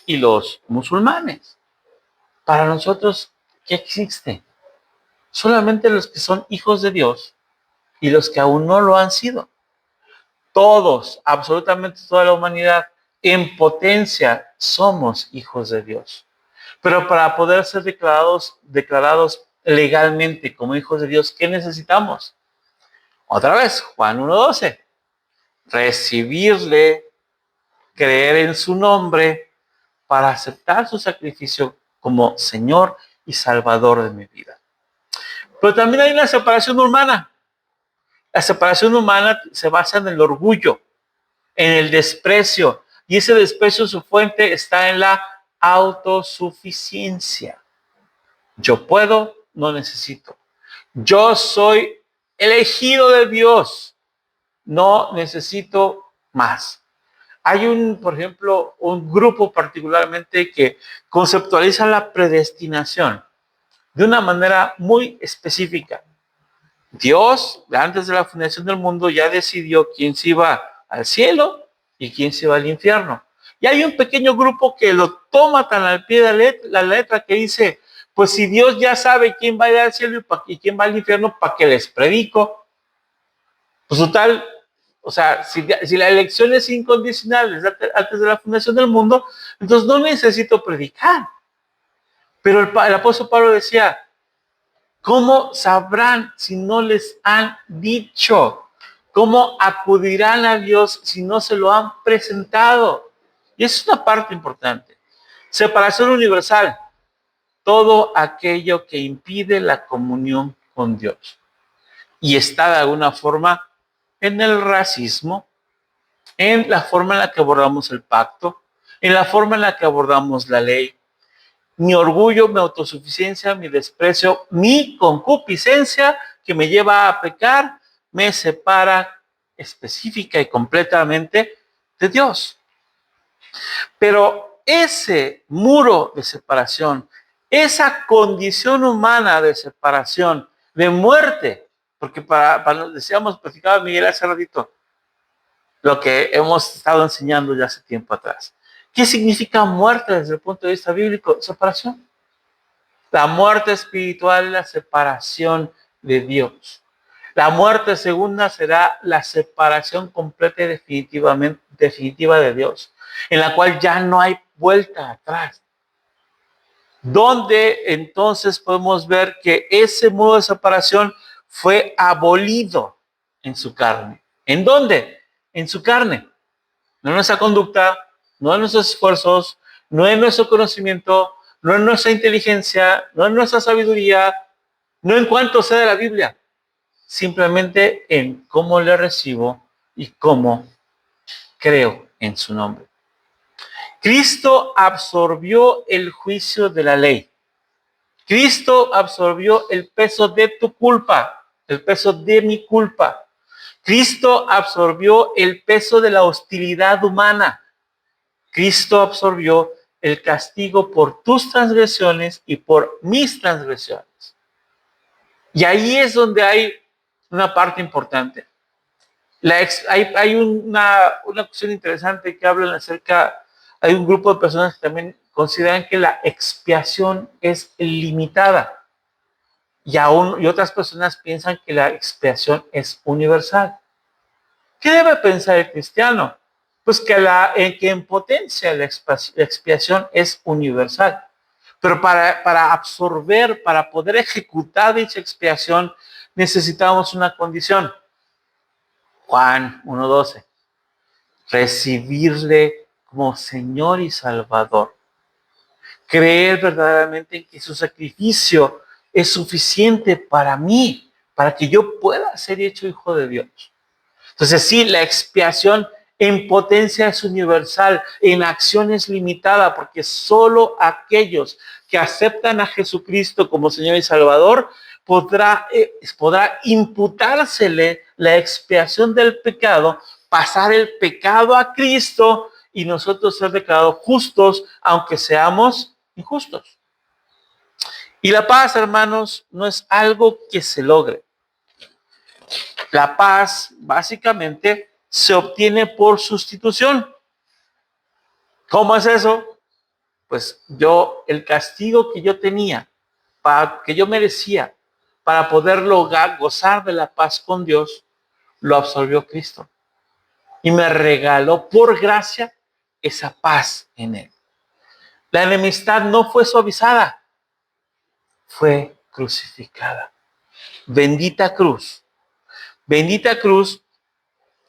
y los musulmanes. Para nosotros, ¿qué existe? Solamente los que son hijos de Dios y los que aún no lo han sido. Todos, absolutamente toda la humanidad, en potencia, somos hijos de Dios. Pero para poder ser declarados legalmente como hijos de Dios, ¿qué necesitamos? Otra vez, Juan 1:12. Recibirle, creer en su nombre, para aceptar su sacrificio como Señor y Salvador de mi vida. Pero también hay una separación humana. La separación humana se basa en el orgullo, en el desprecio, y ese desprecio, su fuente está en la autosuficiencia. Yo puedo, no necesito. Yo soy elegido de Dios, no necesito más. Hay por ejemplo, un grupo particularmente que conceptualiza la predestinación de una manera muy específica. Dios, antes de la fundación del mundo, ya decidió quién se iba al cielo y quién se iba al infierno. Y hay un pequeño grupo que lo toma tan al pie de la letra que dice, pues si Dios ya sabe quién va a ir al cielo y quién va al infierno, ¿para qué les predico? Pues total, o sea, si la elección es incondicional antes de la fundación del mundo, entonces no necesito predicar. Pero el apóstol Pablo decía, ¿cómo sabrán si no les han dicho? ¿Cómo acudirán a Dios si no se lo han presentado? Y es una parte importante. Separación universal. Todo aquello que impide la comunión con Dios. Y está de alguna forma en el racismo, en la forma en la que abordamos el pacto, en la forma en la que abordamos la ley. Mi orgullo, mi autosuficiencia, mi desprecio, mi concupiscencia que me lleva a pecar, me separa específica y completamente de Dios. Pero ese muro de separación, esa condición humana de separación, de muerte, porque decíamos, platicaba Miguel hace ratito, lo que hemos estado enseñando ya hace tiempo atrás. ¿Qué significa muerte desde el punto de vista bíblico? Separación. La muerte espiritual es la separación de Dios. La muerte segunda será la separación completa y definitiva de Dios, en la cual ya no hay vuelta atrás. Donde entonces podemos ver que ese muro de separación fue abolido en su carne. ¿En dónde? En su carne. No en nuestra conducta, no en nuestros esfuerzos, no en nuestro conocimiento, no en nuestra inteligencia, no en nuestra sabiduría, no en cuanto sé de la Biblia, simplemente en cómo le recibo y cómo creo en su nombre. Cristo absorbió el juicio de la ley. Cristo absorbió el peso de tu culpa, el peso de mi culpa. Cristo absorbió el peso de la hostilidad humana. Cristo absorbió el castigo por tus transgresiones y por mis transgresiones. Y ahí es donde hay una parte importante. Hay una cuestión interesante que hablan acerca, hay un grupo de personas que también consideran que la expiación es limitada. Y otras personas piensan que la expiación es universal. ¿Qué debe pensar el cristiano? Pues que en potencia la expiación es universal. Pero para absorber, para poder ejecutar dicha expiación, necesitamos una condición. Juan 1:12. Recibirle como Señor y Salvador. Creer verdaderamente en que su sacrificio es suficiente para mí, para que yo pueda ser hecho hijo de Dios. Entonces sí, la expiación En potencia es universal, en acción es limitada, porque solo aquellos que aceptan a Jesucristo como Señor y Salvador podrá imputársele la expiación del pecado, pasar el pecado a Cristo y nosotros ser declarados justos, aunque seamos injustos. Y la paz, hermanos, no es algo que se logre. La paz, básicamente, se obtiene por sustitución. ¿Cómo es eso? Pues el castigo que yo tenía, que yo merecía, para poder gozar de la paz con Dios, lo absorbió Cristo. Y me regaló por gracia esa paz en Él. La enemistad no fue suavizada, fue crucificada. Bendita cruz,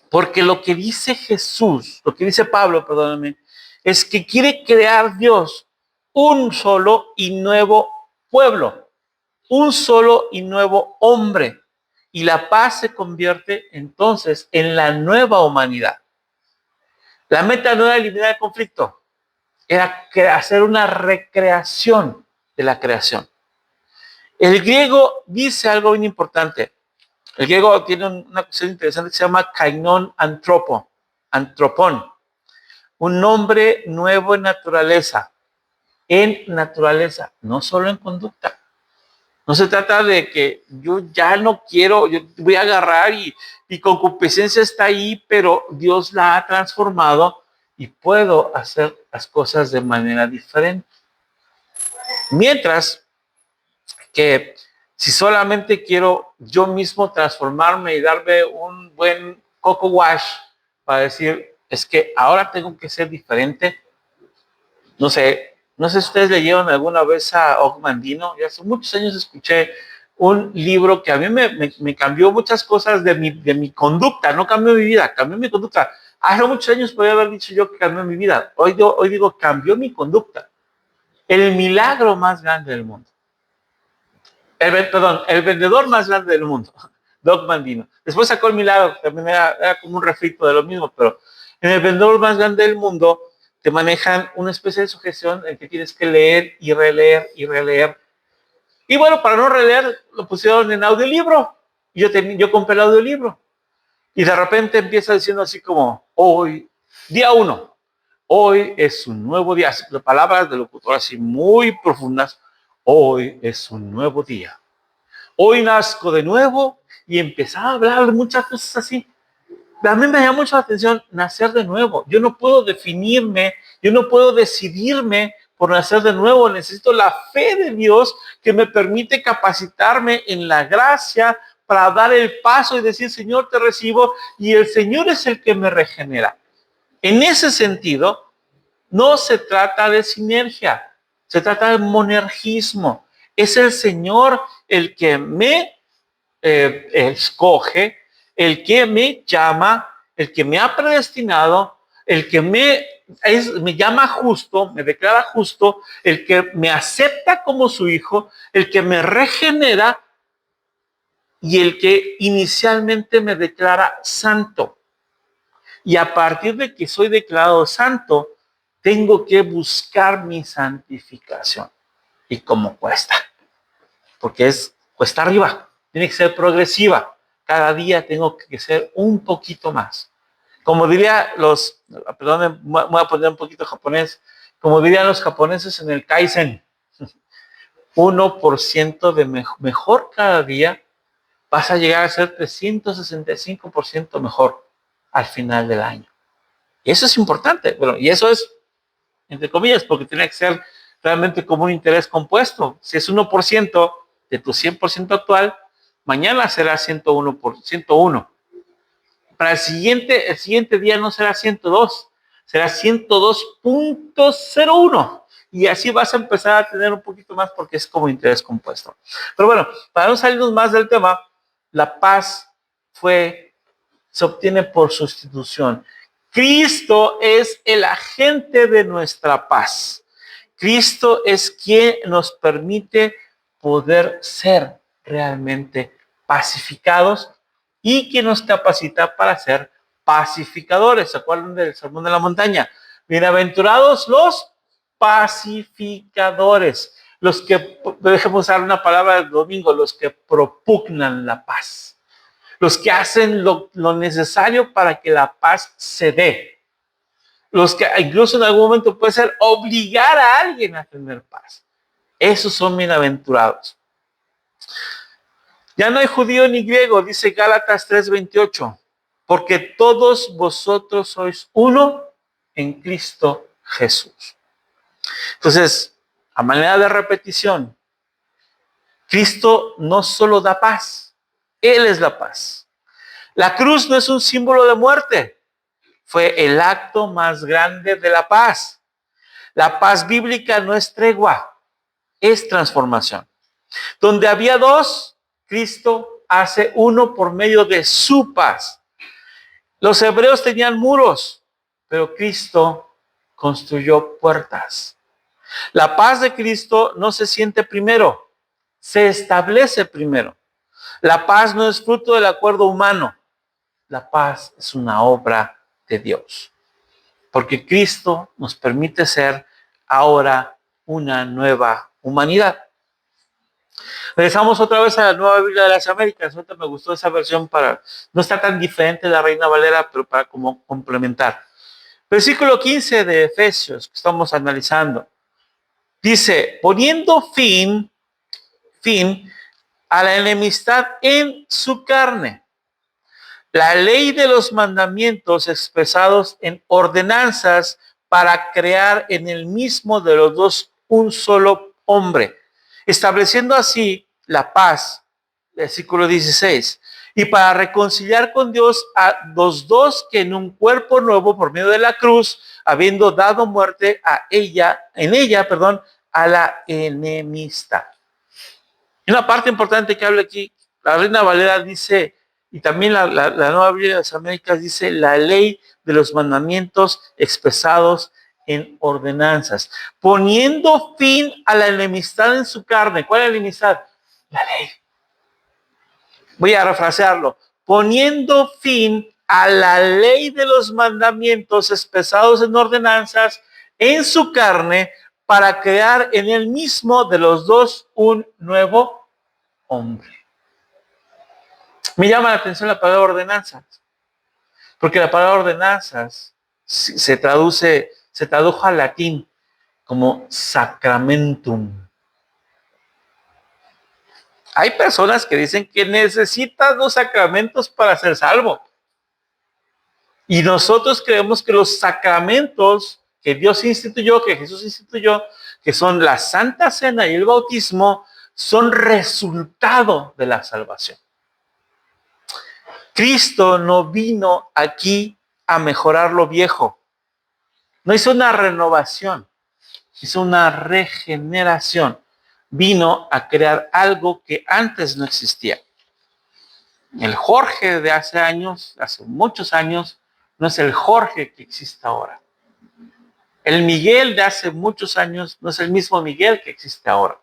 porque lo que dice Jesús, lo que dice Pablo, perdóname, es que quiere crear Dios un solo y nuevo pueblo, un solo y nuevo hombre. Y la paz se convierte entonces en la nueva humanidad. La meta no era eliminar el conflicto, era hacer una recreación de la creación. El griego dice algo bien importante. El griego tiene una cuestión interesante que se llama kainon antropón, un nombre nuevo en naturaleza, no solo en conducta. No se trata de que yo ya no quiero, yo voy a agarrar y concupiscencia está ahí, pero Dios la ha transformado y puedo hacer las cosas de manera diferente. Mientras que si solamente quiero yo mismo transformarme y darme un buen coco wash para decir, es que ahora tengo que ser diferente. No sé si ustedes leyeron alguna vez a Og Mandino. Ya hace muchos años escuché un libro que a mí me cambió muchas cosas de mi conducta. No cambió mi vida, cambió mi conducta. Hace muchos años podría haber dicho yo que cambió mi vida. Hoy digo, cambió mi conducta. El milagro más grande del mundo. El vendedor más grande del mundo, Doc Mandino. Después sacó el milagro, también era como un refrito de lo mismo, pero en el vendedor más grande del mundo te manejan una especie de sugestión en que tienes que leer y releer y releer. Y bueno, para no releer, lo pusieron en audiolibro. Yo compré el audiolibro. Y de repente empieza diciendo así como, hoy, día 1, hoy es un nuevo día. Palabras de locutor así muy profundas. Hoy es un nuevo día. Hoy nazco de nuevo, y empezaba a hablar de muchas cosas así. A mí me llama mucho la atención nacer de nuevo. Yo no puedo definirme, yo no puedo decidirme por nacer de nuevo. Necesito la fe de Dios que me permite capacitarme en la gracia para dar el paso y decir, Señor, te recibo, y el Señor es el que me regenera. En ese sentido, no se trata de sinergia, se trata de monergismo. Es el Señor el que me escoge, el que me llama, el que me ha predestinado, el que me llama justo, me declara justo, el que me acepta como su hijo, el que me regenera y el que inicialmente me declara santo. Y a partir de que soy declarado santo, tengo que buscar mi santificación. ¿Y cómo cuesta? Porque cuesta arriba, tiene que ser progresiva. Cada día tengo que ser un poquito más. Como diría perdón, voy a poner un poquito japonés, como dirían los japoneses en el Kaizen, 1% de mejor cada día, vas a llegar a ser 365% mejor al final del año. Y eso es importante. Bueno, y eso es, entre comillas, porque tiene que ser realmente como un interés compuesto. Si es 1% de tu 100% actual, mañana será 101%. Para el siguiente día no será 102, será 102.01. Y así vas a empezar a tener un poquito más porque es como interés compuesto. Pero bueno, para no salirnos más del tema, la paz se obtiene por sustitución. Cristo es el agente de nuestra paz. Cristo es quien nos permite poder ser realmente pacificados y quien nos capacita para ser pacificadores. ¿Se acuerdan del Sermón de la Montaña? Bienaventurados los pacificadores, los que, déjeme usar una palabra del domingo, los que propugnan la paz, los que hacen lo necesario para que la paz se dé, los que incluso en algún momento puede ser obligar a alguien a tener paz. Esos son bienaventurados. Ya no hay judío ni griego, dice Gálatas 3:28, porque todos vosotros sois uno en Cristo Jesús. Entonces, a manera de repetición, Cristo no solo da paz, Él es la paz. La cruz no es un símbolo de muerte, fue el acto más grande de la paz. La paz bíblica no es tregua, es transformación. Donde había dos, Cristo hace uno por medio de su paz. Los hebreos tenían muros, pero Cristo construyó puertas. La paz de Cristo no se siente primero, se establece primero. La paz no es fruto del acuerdo humano. La paz es una obra de Dios. Porque Cristo nos permite ser ahora una nueva humanidad. Regresamos otra vez a la Nueva Biblia de las Américas. Ahorita me gustó esa versión no está tan diferente de la Reina Valera, pero para como complementar. Versículo 15 de Efesios, que estamos analizando. Dice, poniendo fin a la enemistad en su carne, la ley de los mandamientos expresados en ordenanzas para crear en el mismo de los dos un solo hombre, estableciendo así la paz, versículo 16, y para reconciliar con Dios a los dos que en un cuerpo nuevo por medio de la cruz, habiendo dado muerte en ella, a la enemistad. Y una parte importante que habla aquí, la Reina Valera dice, y también la Nueva Biblia de las Américas dice, la ley de los mandamientos expresados en ordenanzas, poniendo fin a la enemistad en su carne. ¿Cuál es la enemistad? La ley. Voy a refrasearlo. Poniendo fin a la ley de los mandamientos expresados en ordenanzas en su carne, para crear en él mismo de los dos un nuevo hombre. Me llama la atención la palabra ordenanzas, porque la palabra ordenanzas se tradujo al latín como sacramentum. Hay personas que dicen que necesitas los sacramentos para ser salvo. Y nosotros creemos que los sacramentos que Dios instituyó, que Jesús instituyó, que son la Santa Cena y el bautismo, son resultado de la salvación. Cristo no vino aquí a mejorar lo viejo. No hizo una renovación, hizo una regeneración. Vino a crear algo que antes no existía. El Jorge de hace años, hace muchos años, no es el Jorge que existe ahora. El Miguel de hace muchos años no es el mismo Miguel que existe ahora.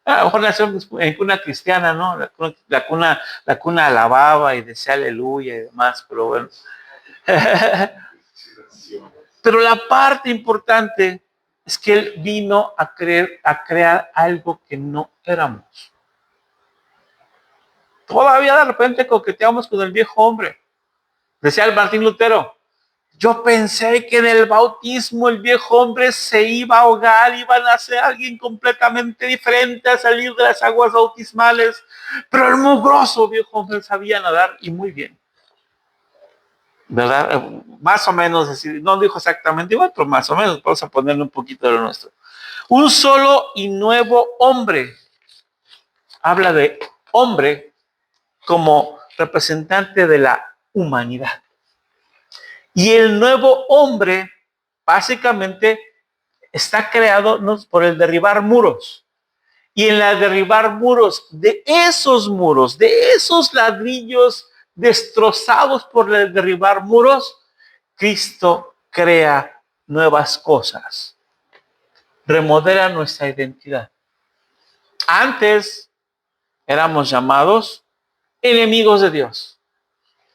A lo mejor nació en cuna cristiana, ¿no? La cuna alababa y decía aleluya y demás, pero bueno. Pero la parte importante es que él vino a crear algo que no éramos. Todavía de repente coqueteamos con el viejo hombre. Decía el Martín Lutero, yo pensé que en el bautismo el viejo hombre se iba a ahogar, iba a nacer alguien completamente diferente a salir de las aguas bautismales, pero el mugroso viejo hombre sabía nadar y muy bien. ¿Verdad? Más o menos, decir, no dijo exactamente igual, pero más o menos, vamos a ponerle un poquito de lo nuestro. Un solo y nuevo hombre. Habla de hombre como representante de la humanidad. Y el nuevo hombre básicamente está creado por el derribar muros. Y en la derribar muros, de esos ladrillos destrozados por el derribar muros, Cristo crea nuevas cosas. Remodela nuestra identidad. Antes éramos llamados enemigos de Dios.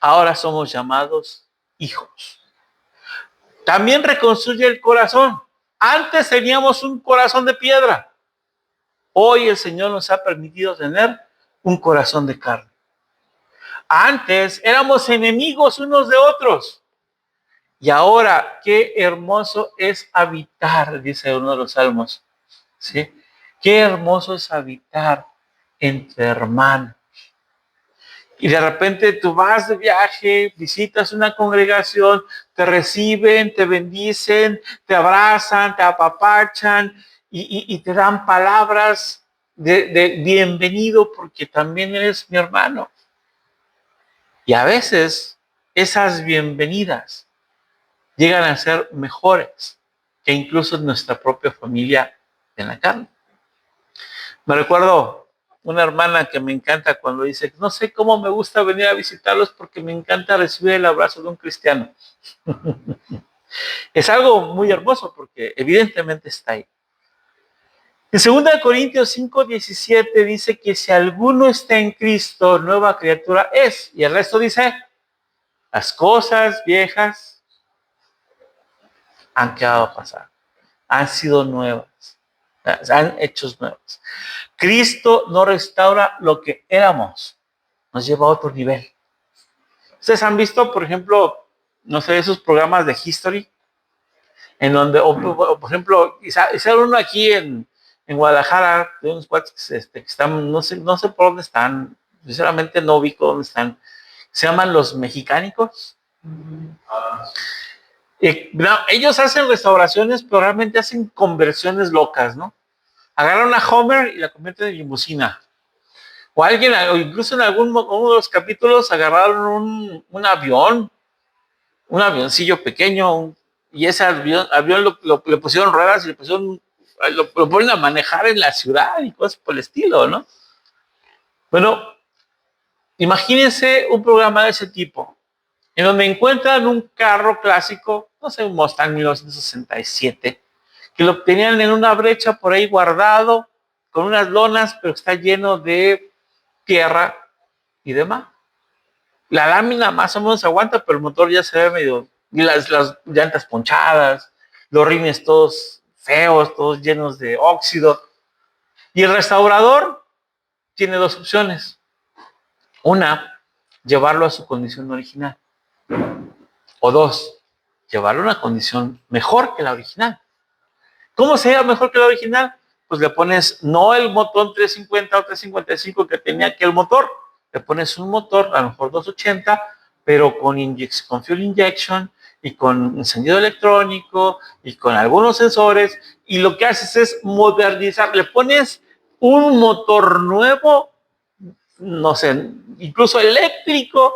Ahora somos llamados hijos. También reconstruye el corazón. Antes teníamos un corazón de piedra. Hoy el Señor nos ha permitido tener un corazón de carne. Antes éramos enemigos unos de otros. Y ahora, qué hermoso es habitar, dice uno de los salmos. ¿Sí? Qué hermoso es habitar entre hermanos. Y de repente tú vas de viaje, visitas una congregación, te reciben, te bendicen, te abrazan, te apapachan y te dan palabras de bienvenido porque también eres mi hermano. Y a veces esas bienvenidas llegan a ser mejores que incluso nuestra propia familia en la carne. Me recuerdo una hermana que me encanta cuando dice, no sé cómo me gusta venir a visitarlos porque me encanta recibir el abrazo de un cristiano. Es algo muy hermoso porque evidentemente está ahí. En 2 Corintios 5:17 dice que si alguno está en Cristo, nueva criatura es. Y el resto dice, las cosas viejas han quedado a pasar, han sido nuevas, han hechos nuevos. Cristo no restaura lo que éramos, nos lleva a otro nivel. Ustedes han visto, por ejemplo, no sé, esos programas de History, en donde, o por ejemplo, hicieron uno aquí en Guadalajara, de unos cuates que están, no sé por dónde están, sinceramente no ubico dónde están, se llaman los mexicánicos. No, ellos hacen restauraciones, pero realmente hacen conversiones locas, ¿no? Agarran a Homer y la convierten en limusina. O alguien, o incluso en uno de los capítulos, agarraron un avión, un avioncillo pequeño, y ese avión le pusieron ruedas y lo ponen a manejar en la ciudad y cosas por el estilo, ¿no? Bueno, imagínense un programa de ese tipo, en donde encuentran un carro clásico, no sé, un Mustang 1967, que lo tenían en una brecha por ahí guardado, con unas lonas, pero está lleno de tierra y demás. La lámina más o menos aguanta, pero el motor ya se ve medio, y las llantas ponchadas, los rines todos feos, todos llenos de óxido. Y el restaurador tiene dos opciones. Una, llevarlo a su condición original. O dos, llevarlo a una condición mejor que la original. ¿Cómo sería mejor que la original? Pues le pones no el motor 350 o 355 que tenía aquel motor, le pones un motor, a lo mejor 280, pero con fuel injection y con encendido electrónico y con algunos sensores, y lo que haces es modernizar, le pones un motor nuevo, no sé, incluso eléctrico,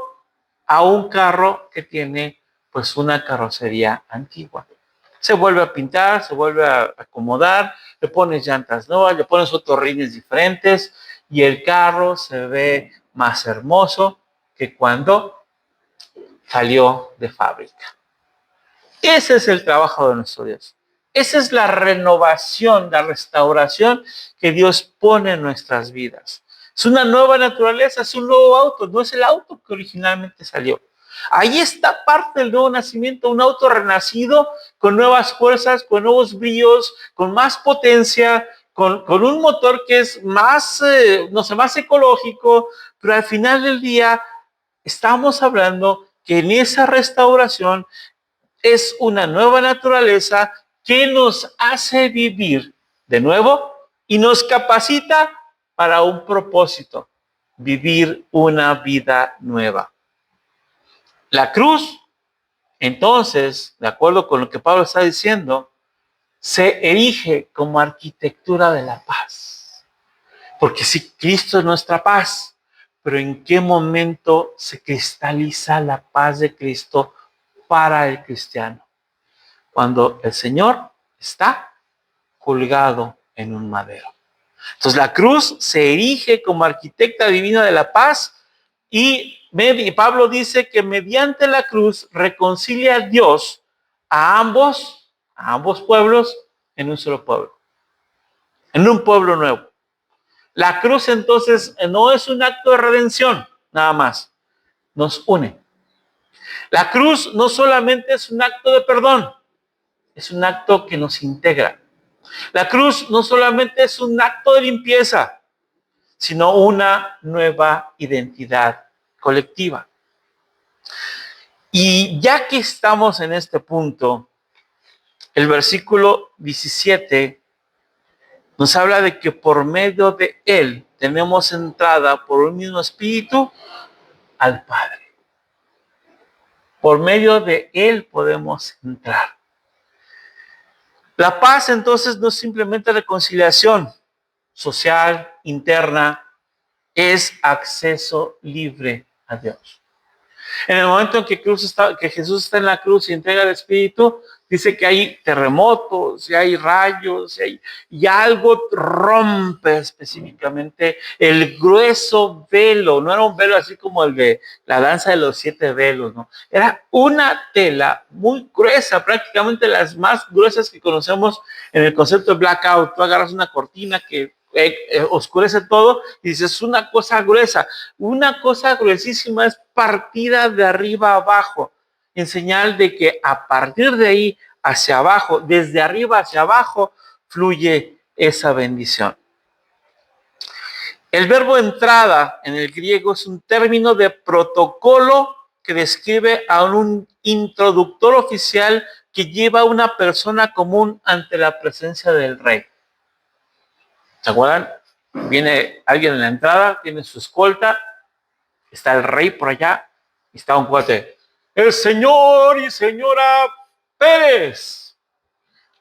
a un carro que tiene pues una carrocería antigua. Se vuelve a pintar, se vuelve a acomodar, le pones llantas nuevas, le pones otros rines diferentes y el carro se ve más hermoso que cuando salió de fábrica. Ese es el trabajo de nuestro Dios. Esa es la renovación, la restauración que Dios pone en nuestras vidas. Es una nueva naturaleza, es un nuevo auto, no es el auto que originalmente salió. Ahí está parte del nuevo nacimiento, un auto renacido con nuevas fuerzas, con nuevos brillos, con más potencia, con un motor que es más, más ecológico, pero al final del día estamos hablando que en esa restauración es una nueva naturaleza que nos hace vivir de nuevo y nos capacita para un propósito, vivir una vida nueva. La cruz, entonces, de acuerdo con lo que Pablo está diciendo, se erige como arquitectura de la paz. Porque si Cristo es nuestra paz, pero ¿en qué momento se cristaliza la paz de Cristo para el cristiano? Cuando el Señor está colgado en un madero. Entonces la cruz se erige como arquitecta divina de la paz y Pablo dice que mediante la cruz reconcilia a Dios a ambos pueblos en un solo pueblo, en un pueblo nuevo. La cruz entonces no es un acto de redención, nada más, nos une. La cruz no solamente es un acto de perdón, es un acto que nos integra. La cruz no solamente es un acto de limpieza, sino una nueva identidad colectiva. Y ya que estamos en este punto, el versículo 17 nos habla de que por medio de Él tenemos entrada por un mismo espíritu al Padre. Por medio de Él podemos entrar. La paz entonces no es simplemente reconciliación social, interna, es acceso libre a Dios. En el momento en que Jesús está en la cruz y entrega el Espíritu, dice que hay terremotos, y hay rayos, y algo rompe específicamente el grueso velo. No era un velo así como el de la danza de los 7 velos, ¿no? Era una tela muy gruesa, prácticamente las más gruesas que conocemos en el concepto de blackout. Tú agarras una cortina que oscurece todo y dices, una cosa gruesa. Una cosa gruesísima es partida de arriba a abajo, en señal de que a partir de ahí hacia abajo, desde arriba hacia abajo, fluye esa bendición. El verbo entrada en el griego es un término de protocolo que describe a un introductor oficial que lleva a una persona común ante la presencia del rey. ¿Se acuerdan? Viene alguien en la entrada, tiene su escolta, está el rey por allá, y está un cuate. El señor y señora Pérez,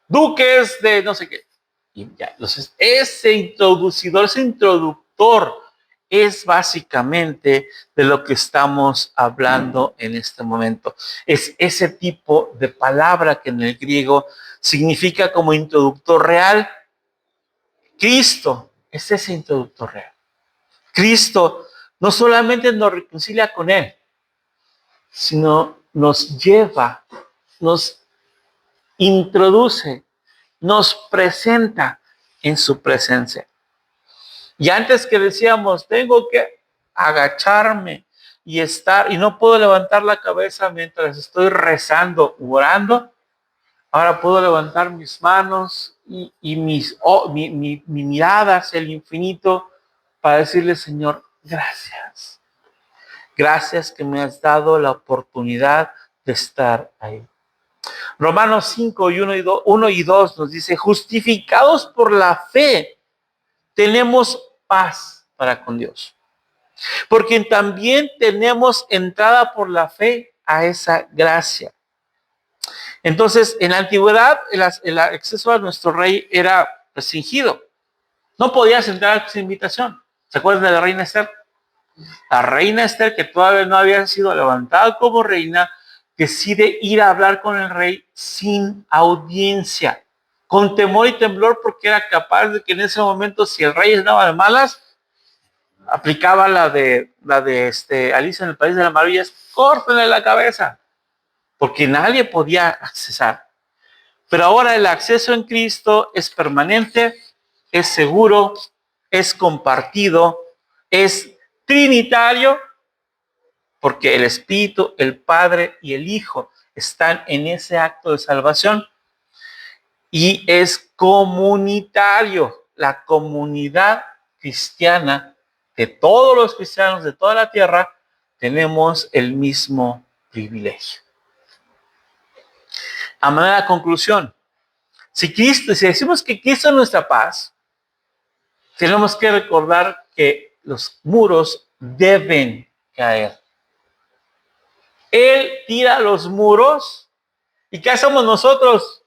duques de no sé qué. Y ya, entonces, ese introducidor, ese introductor, es básicamente de lo que estamos hablando en este momento. Es ese tipo de palabra que en el griego significa como introductor real. Cristo es ese introductor real. Cristo no solamente nos reconcilia con Él, sino nos lleva, nos introduce, nos presenta en su presencia. Y antes que decíamos, tengo que agacharme y estar, y no puedo levantar la cabeza mientras estoy rezando, orando, ahora puedo levantar mis manos y mi mirada hacia el infinito para decirle, Señor, gracias. Gracias que me has dado la oportunidad de estar ahí. Romanos 5, 1 y 2 nos dice, justificados por la fe, tenemos paz para con Dios. Porque también tenemos entrada por la fe a esa gracia. Entonces, en la antigüedad, el acceso a nuestro rey era restringido. No podías entrar sin invitación. ¿Se acuerdan de la reina Esther? La reina Esther, que todavía no había sido levantada como reina, decide ir a hablar con el rey sin audiencia, con temor y temblor, porque era capaz de que en ese momento, si el rey estaba de malas, aplicaba la de Alicia en el País de las Maravillas, córtenle la cabeza, porque nadie podía accesar. Pero ahora el acceso en Cristo es permanente, es seguro, es compartido, es trinitario, porque el Espíritu, el Padre y el Hijo están en ese acto de salvación, y es comunitario. La comunidad cristiana, de todos los cristianos de toda la tierra, tenemos el mismo privilegio. A manera de conclusión, si decimos que Cristo es nuestra paz, tenemos que recordar que los muros deben caer. Él tira los muros, ¿y qué hacemos nosotros?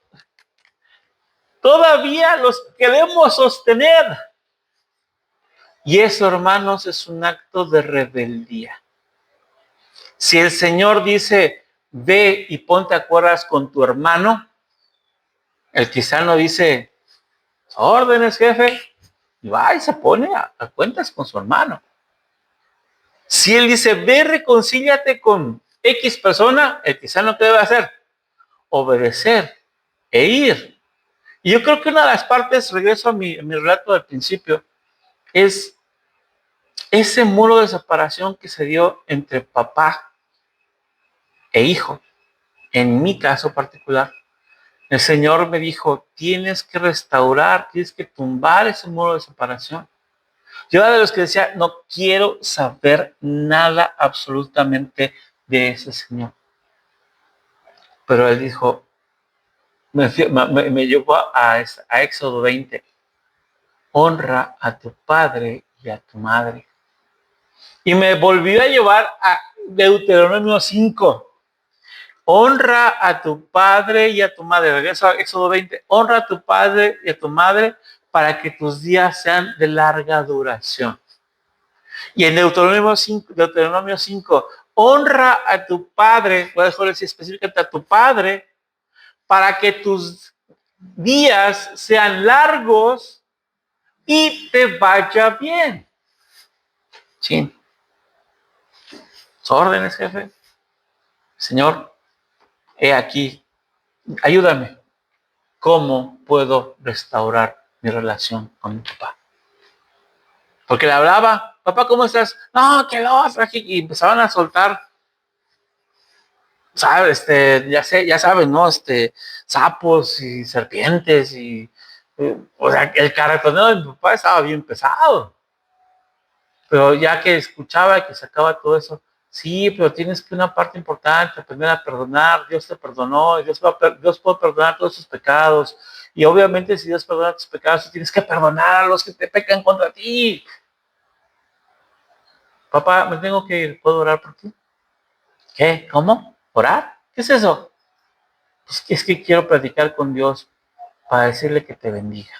Todavía los queremos sostener. Y eso, hermanos, es un acto de rebeldía. Si el Señor dice, ve y ponte a cuerdas con tu hermano, el cristiano dice, órdenes, jefe, y va y se pone a cuentas con su hermano. Si Él dice, ve, reconcíliate con X persona, el cristiano, ¿qué debe hacer? Obedecer e ir. Y yo creo que una de las partes, regreso a mi relato del principio, es ese muro de separación que se dio entre papá e hijo. En mi caso particular, el Señor me dijo, tienes que restaurar, tienes que tumbar ese muro de separación. Yo era de los que decía, no quiero saber nada absolutamente de ese Señor. Pero Él dijo, me llevó a Éxodo 20. Honra a tu padre y a tu madre. Y me volvió a llevar a Deuteronomio 5. Honra a tu padre y a tu madre. Regreso a Éxodo 20. Honra a tu padre y a tu madre para que tus días sean de larga duración. Y en Deuteronomio 5, honra a tu padre, voy a decir específicamente a tu padre, para que tus días sean largos y te vaya bien. Sí. Órdenes, jefe. Señor, he aquí, ayúdame. ¿Cómo puedo restaurar mi relación con mi papá? Porque le hablaba, papá, ¿cómo estás? No, que lo y empezaban a soltar, ¿sabes? Ya saben, ¿no? Sapos y serpientes y, o sea, el carretonero de mi papá estaba bien pesado. Pero ya que escuchaba y que sacaba todo eso, sí, pero tienes que una parte importante, aprender a perdonar. Dios te perdonó, Dios puede perdonar todos tus pecados. Y obviamente si Dios perdona tus pecados, tú tienes que perdonar a los que te pecan contra ti. Papá, me tengo que ir, ¿puedo orar por ti? ¿Qué? ¿Cómo? ¿Orar? ¿Qué es eso? Pues es que quiero platicar con Dios para decirle que te bendiga.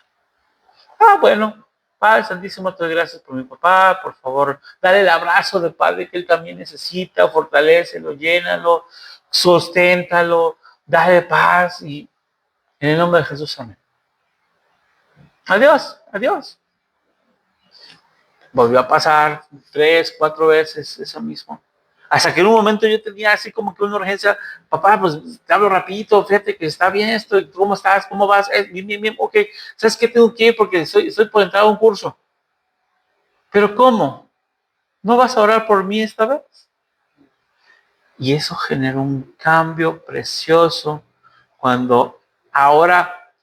Ah, bueno. Padre Santísimo, te doy gracias por mi papá. Por favor, dale el abrazo de padre que él también necesita. Fortalécelo, llénalo, susténtalo, dale paz. Y en el nombre de Jesús, amén. Adiós, adiós. Volvió a pasar 3, 4 veces eso mismo. Hasta que en un momento yo tenía así como que una urgencia. Papá, pues te hablo rapidito, fíjate que está bien esto, ¿cómo estás? ¿Cómo vas? Bien, ok. ¿Sabes qué tengo que ir? Porque estoy por entrar a un curso. ¿Pero cómo? ¿No vas a orar por mí esta vez? Y eso generó un cambio precioso cuando ahora,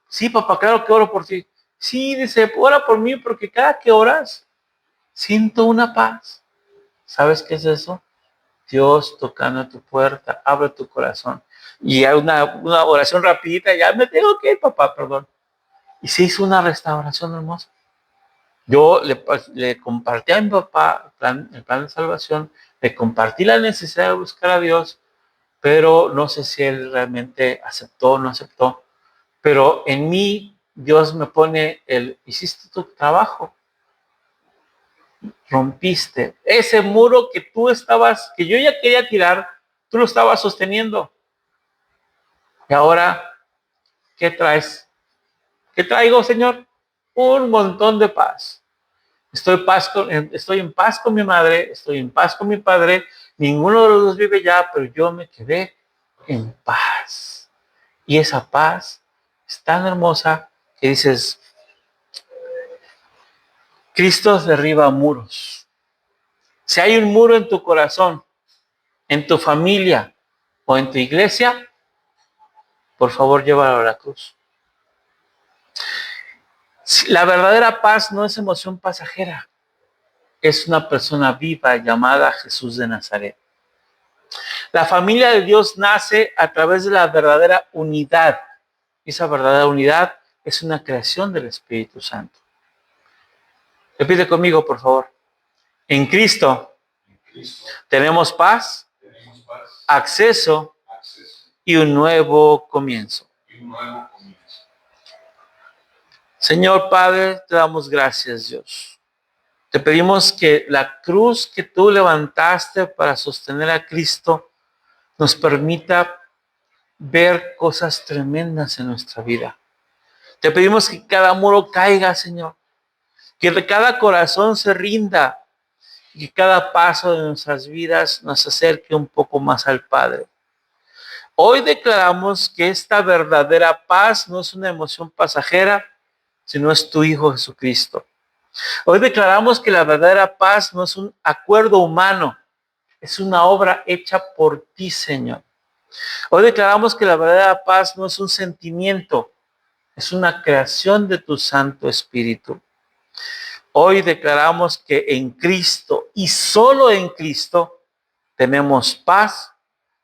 sí, papá, claro que oro por ti. Sí, dice, ora por mí porque cada que oras, siento una paz. ¿Sabes qué es eso? Dios tocando a tu puerta, abre tu corazón. Y hay una oración rapidita, ya me tengo que ir, papá, perdón. Y se hizo una restauración hermosa. Yo le compartí a mi papá el plan de salvación, le compartí la necesidad de buscar a Dios, pero no sé si él realmente aceptó o no aceptó. Pero en mí, Dios me pone hiciste tu trabajo, rompiste ese muro que yo ya quería tirar, tú lo estabas sosteniendo. Y ahora, ¿qué traes? ¿Qué traigo, Señor? Un montón de paz. Estoy en paz con mi madre, estoy en paz con mi padre. Ninguno de los dos vive ya, pero yo me quedé en paz. Y esa paz es tan hermosa que dices, Cristo derriba muros. Si hay un muro en tu corazón, en tu familia o en tu iglesia, por favor, llévalo a la cruz. La verdadera paz no es emoción pasajera. Es una persona viva llamada Jesús de Nazaret. La familia de Dios nace a través de la verdadera unidad. Esa verdadera unidad es una creación del Espíritu Santo. Repite conmigo, por favor. En Cristo tenemos paz, acceso y un nuevo comienzo. Señor Padre, te damos gracias, Dios. Te pedimos que la cruz que tú levantaste para sostener a Cristo nos permita ver cosas tremendas en nuestra vida. Te pedimos que cada muro caiga, Señor. Que cada corazón se rinda y que cada paso de nuestras vidas nos acerque un poco más al Padre. Hoy declaramos que esta verdadera paz no es una emoción pasajera, sino es tu Hijo Jesucristo. Hoy declaramos que la verdadera paz no es un acuerdo humano, Es una obra hecha por ti, Señor. Hoy declaramos que la verdadera paz no es un sentimiento, es una creación de tu Santo Espíritu. Hoy declaramos que en Cristo y solo en Cristo tenemos paz,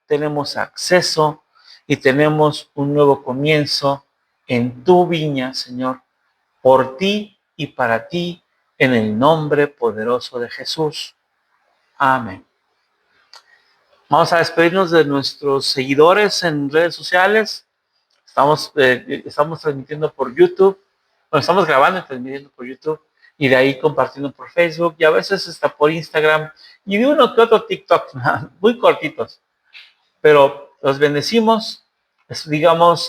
tenemos acceso y tenemos un nuevo comienzo en tu viña, Señor, por ti y para ti, en el nombre poderoso de Jesús. Amén. Vamos a despedirnos de nuestros seguidores en redes sociales. Estamos transmitiendo por YouTube. Bueno, estamos grabando y transmitiendo por YouTube. Y de ahí compartiendo por Facebook. Y a veces está por Instagram. Y de uno que otro TikTok. Muy cortitos. Pero los bendecimos. Les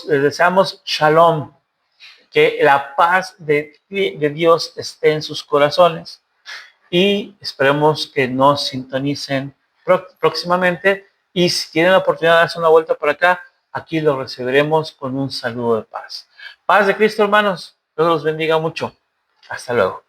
deseamos shalom. Que la paz de Dios esté en sus corazones. Y esperemos que nos sintonicen próximamente. Y si tienen la oportunidad de darse una vuelta por acá, aquí los recibiremos con un saludo de paz. Paz de Cristo, hermanos. Dios los bendiga mucho. Hasta luego.